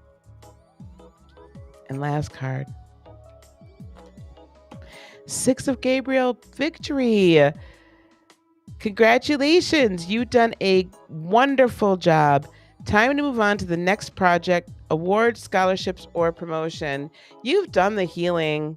And last card. 6 of Gabriel, victory. Congratulations. You've done a wonderful job Time to move on to the next project, awards, scholarships, or promotion. You've done the healing.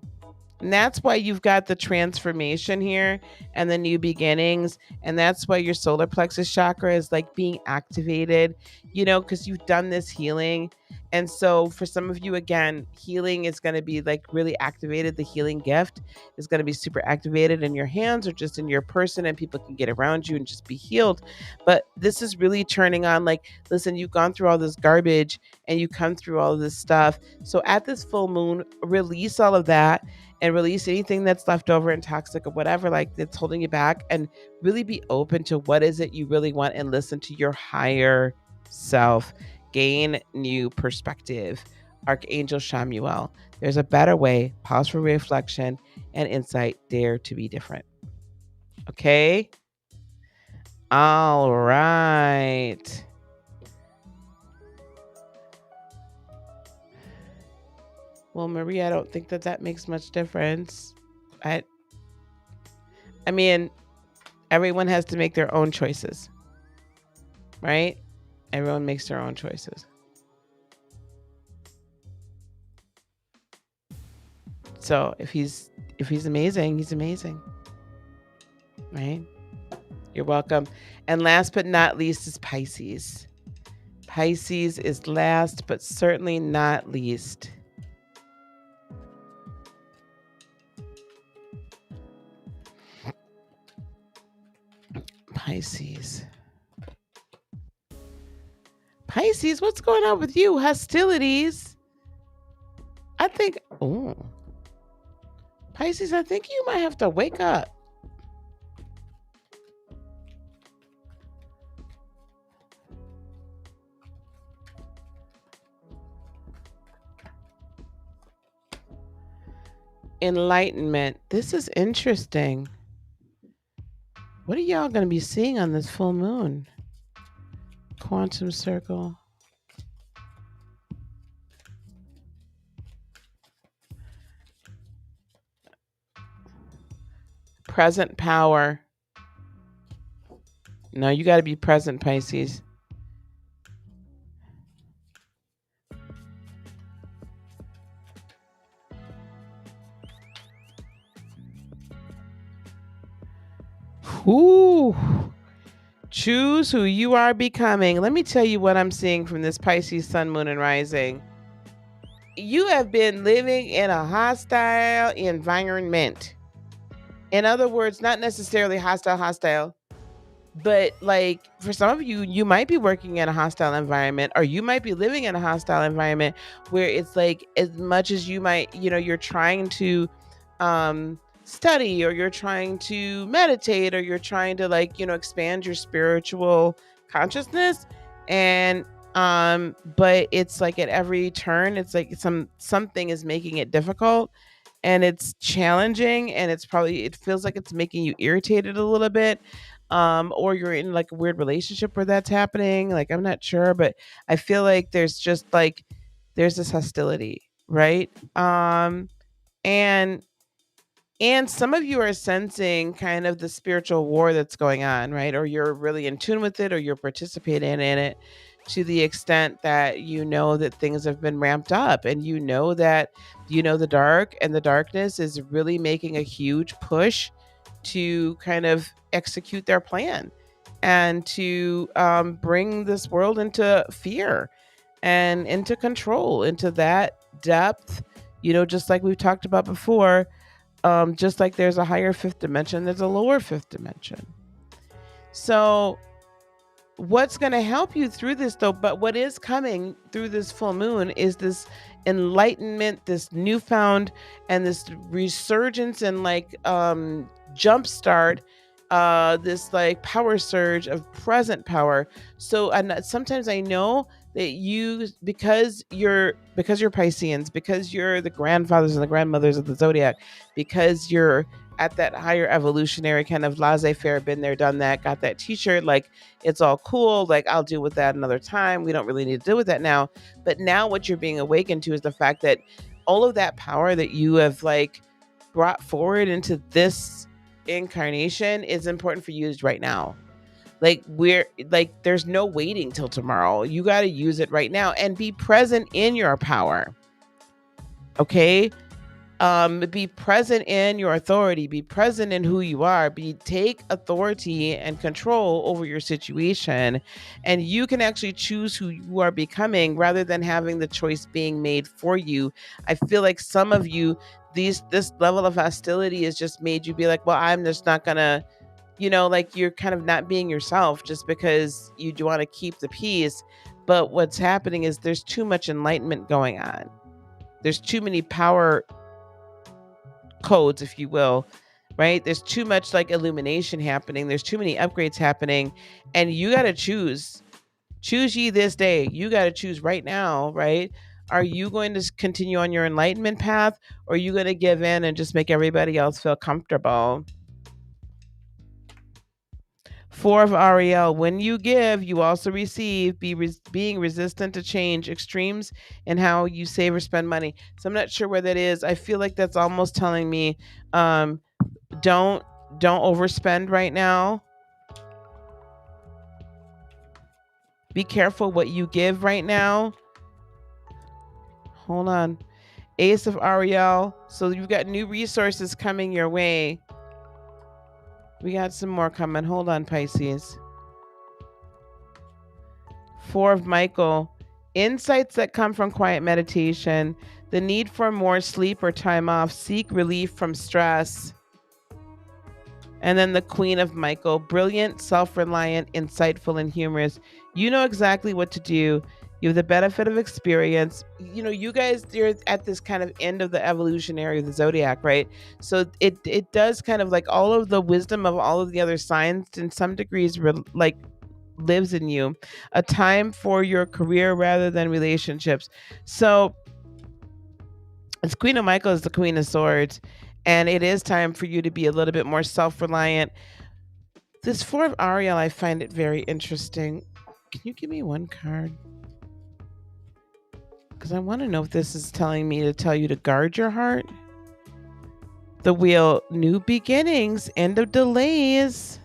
And that's why you've got the transformation here and the new beginnings. And that's why your solar plexus chakra is like being activated, because you've done this healing. And so for some of you, again, healing is going to be like really activated. The healing gift is going to be super activated in your hands or just in your person, and people can get around you and just be healed. But this is really turning on like, listen, you've gone through all this garbage and you come through all of this stuff. So at this full moon, release all of that and release anything that's left over and toxic or whatever, like that's holding you back, and really be open to what is it you really want and listen to your higher self. Gain new perspective. Archangel Shamuel. There's a better way. Pause for reflection and insight. Dare to be different. Okay? All right. Well, Maria, I don't think that makes much difference. I mean, everyone has to make their own choices, right? Everyone makes their own choices. So if he's amazing, he's amazing, right? You're welcome. And last but not least is Pisces. Pisces is last but certainly not least. Pisces. Pisces, what's going on with you? Hostilities. I think, Pisces, I think you might have to wake up. Enlightenment. This is interesting. What are y'all going to be seeing on this full moon? Quantum circle. Present power. No, you got to be present, Pisces. Ooh. Choose who you are becoming. Let me tell you what I'm seeing from this Pisces sun, moon, and rising. You have been living in a hostile environment. In other words, not necessarily hostile, but like for some of you, you might be working in a hostile environment, or you might be living in a hostile environment where it's like, as much as you might, you're trying to study, or you're trying to meditate, or you're trying to like, expand your spiritual consciousness. And but it's like at every turn, it's like something is making it difficult, and it's challenging, and it feels like it's making you irritated a little bit, or you're in like a weird relationship where that's happening. Like, I'm not sure, but I feel like there's this hostility, right? And some of you are sensing kind of the spiritual war that's going on, right? Or you're really in tune with it, or you're participating in it to the extent that that things have been ramped up, and that the dark and the darkness is really making a huge push to kind of execute their plan, and to bring this world into fear and into control, into that depth, just like we've talked about before. Just like there's a higher fifth dimension, there's a lower fifth dimension. So what's going to help you through this, though, but what is coming through this full moon is this enlightenment, this newfound, and this resurgence and like jumpstart, this like power surge of present power. So sometimes I know that because you're Pisceans, because you're the grandfathers and the grandmothers of the zodiac, because you're at that higher evolutionary kind of laissez-faire, been there, done that, got that t-shirt, like it's all cool, like I'll deal with that another time, we don't really need to deal with that now. But now what you're being awakened to is the fact that all of that power that you have like brought forward into this incarnation is important for you right now. Like there's no waiting till tomorrow. You got to use it right now and be present in your power. Okay? Be present in your authority, be present in who you are, take authority and control over your situation, and you can actually choose who you are becoming rather than having the choice being made for you. I feel like some of you, this level of hostility has just made you be like, well, I'm just not gonna, like you're kind of not being yourself just because you do want to keep the peace. But what's happening is there's too much enlightenment going on. There's too many power codes, if you will, right? There's too much like illumination happening. There's too many upgrades happening, and you got to choose ye this day. You got to choose right now, right? Are you going to continue on your enlightenment path, or are you going to give in and just make everybody else feel comfortable? Four of Ariel, when you give, you also receive. Being resistant to change, extremes in how you save or spend money. So I'm not sure where that is. I feel like that's almost telling me, don't overspend right now. Be careful what you give right now. Hold on. Ace of Ariel. So you've got new resources coming your way. We got some more coming. Hold on, Pisces. Four of Michael. Insights that come from quiet meditation. The need for more sleep or time off. Seek relief from stress. And then the Queen of Michael. Brilliant, self-reliant, insightful, and humorous. You know exactly what to do. You have the benefit of experience. You guys, you're at this kind of end of the evolutionary of the zodiac, right? So it does kind of like all of the wisdom of all of the other signs in some degrees lives in you. A time for your career rather than relationships. So it's Queen of Michael is the Queen of Swords, and it is time for you to be a little bit more self-reliant. This Four of Ariel, I find it very interesting. Can you give me one card? Because I want to know if this is telling me to tell you to guard your heart. The Wheel, new beginnings, end of delays.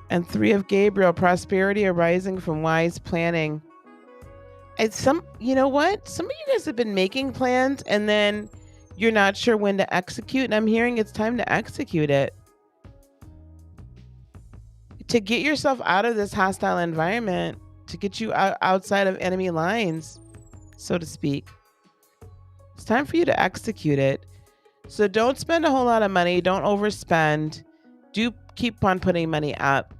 And Three of Gabriel, prosperity arising from wise planning. You know what? Some of you guys have been making plans and then you're not sure when to execute. And I'm hearing it's time to execute it. To get yourself out of this hostile environment, to get you outside of enemy lines, so to speak. It's time for you to execute it. So don't spend a whole lot of money. Don't overspend. Do keep on putting money up.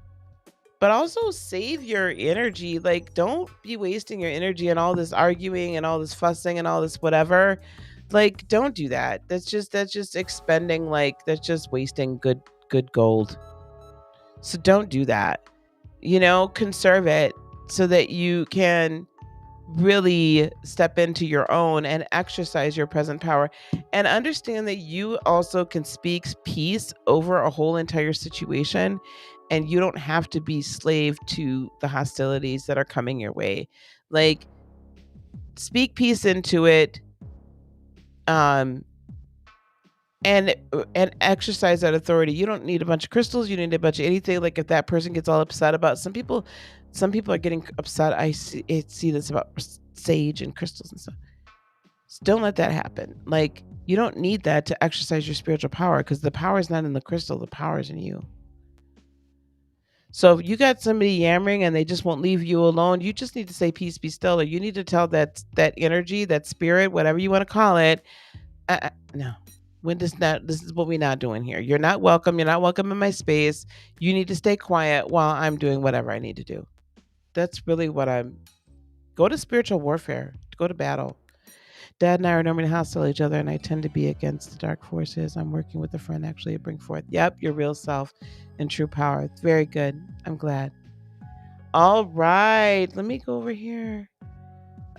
But also save your energy. Like, don't be wasting your energy on all this arguing and all this fussing and all this whatever. Like, don't do that. That's just expending, that's just wasting good gold. So don't do that. Conserve it so that you can really step into your own and exercise your present power, and understand that you also can speak peace over a whole entire situation, and you don't have to be slave to the hostilities that are coming your way. Like, speak peace into it, and exercise that authority. You don't need a bunch of crystals. You need a bunch of anything. Like, if that person gets all upset about, some people are getting upset. I see this about sage and crystals and stuff. So don't let that happen. Like, you don't need that to exercise your spiritual power, because the power is not in the crystal. The power is in you. So if you got somebody yammering and they just won't leave you alone, you just need to say, peace, be still. Or you need to tell that energy, that spirit, whatever you want to call it, no. This is what we're not doing here. You're not welcome. You're not welcome in my space. You need to stay quiet while I'm doing whatever I need to do. That's really what go to spiritual warfare, go to battle. Dad and I are normally hostile to each other, and I tend to be against the dark forces. I'm working with a friend actually to bring forth, your real self and true power. It's very good. I'm glad. All right. Let me go over here.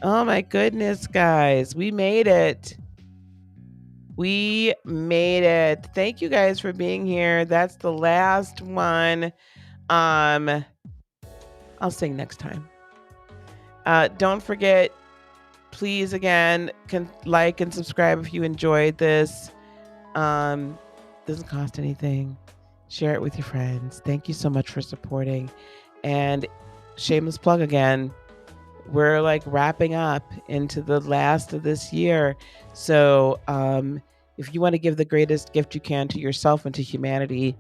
Oh my goodness, guys. We made it. We made it. Thank you guys for being here. That's the last one. I'll sing next time. Don't forget, please, again, like and subscribe if you enjoyed this. Doesn't cost anything. Share it with your friends. Thank you so much for supporting. And shameless plug again, we're like wrapping up into the last of this year. So if you want to give the greatest gift you can to yourself and to humanity,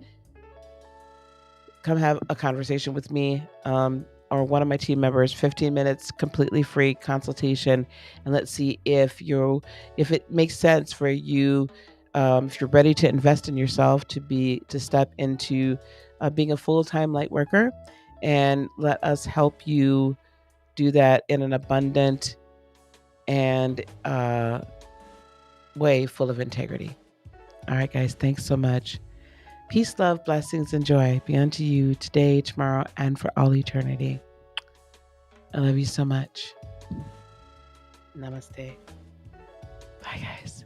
come have a conversation with me or one of my team members. 15 minutes, completely free consultation, and let's see if it makes sense for you, if you're ready to invest in yourself, to step into being a full-time light worker, and let us help you do that in an abundant and way full of integrity. All right, guys, thanks so much. Peace, love, blessings, and joy be unto you today, tomorrow, and for all eternity. I love you so much. Namaste. Bye, guys.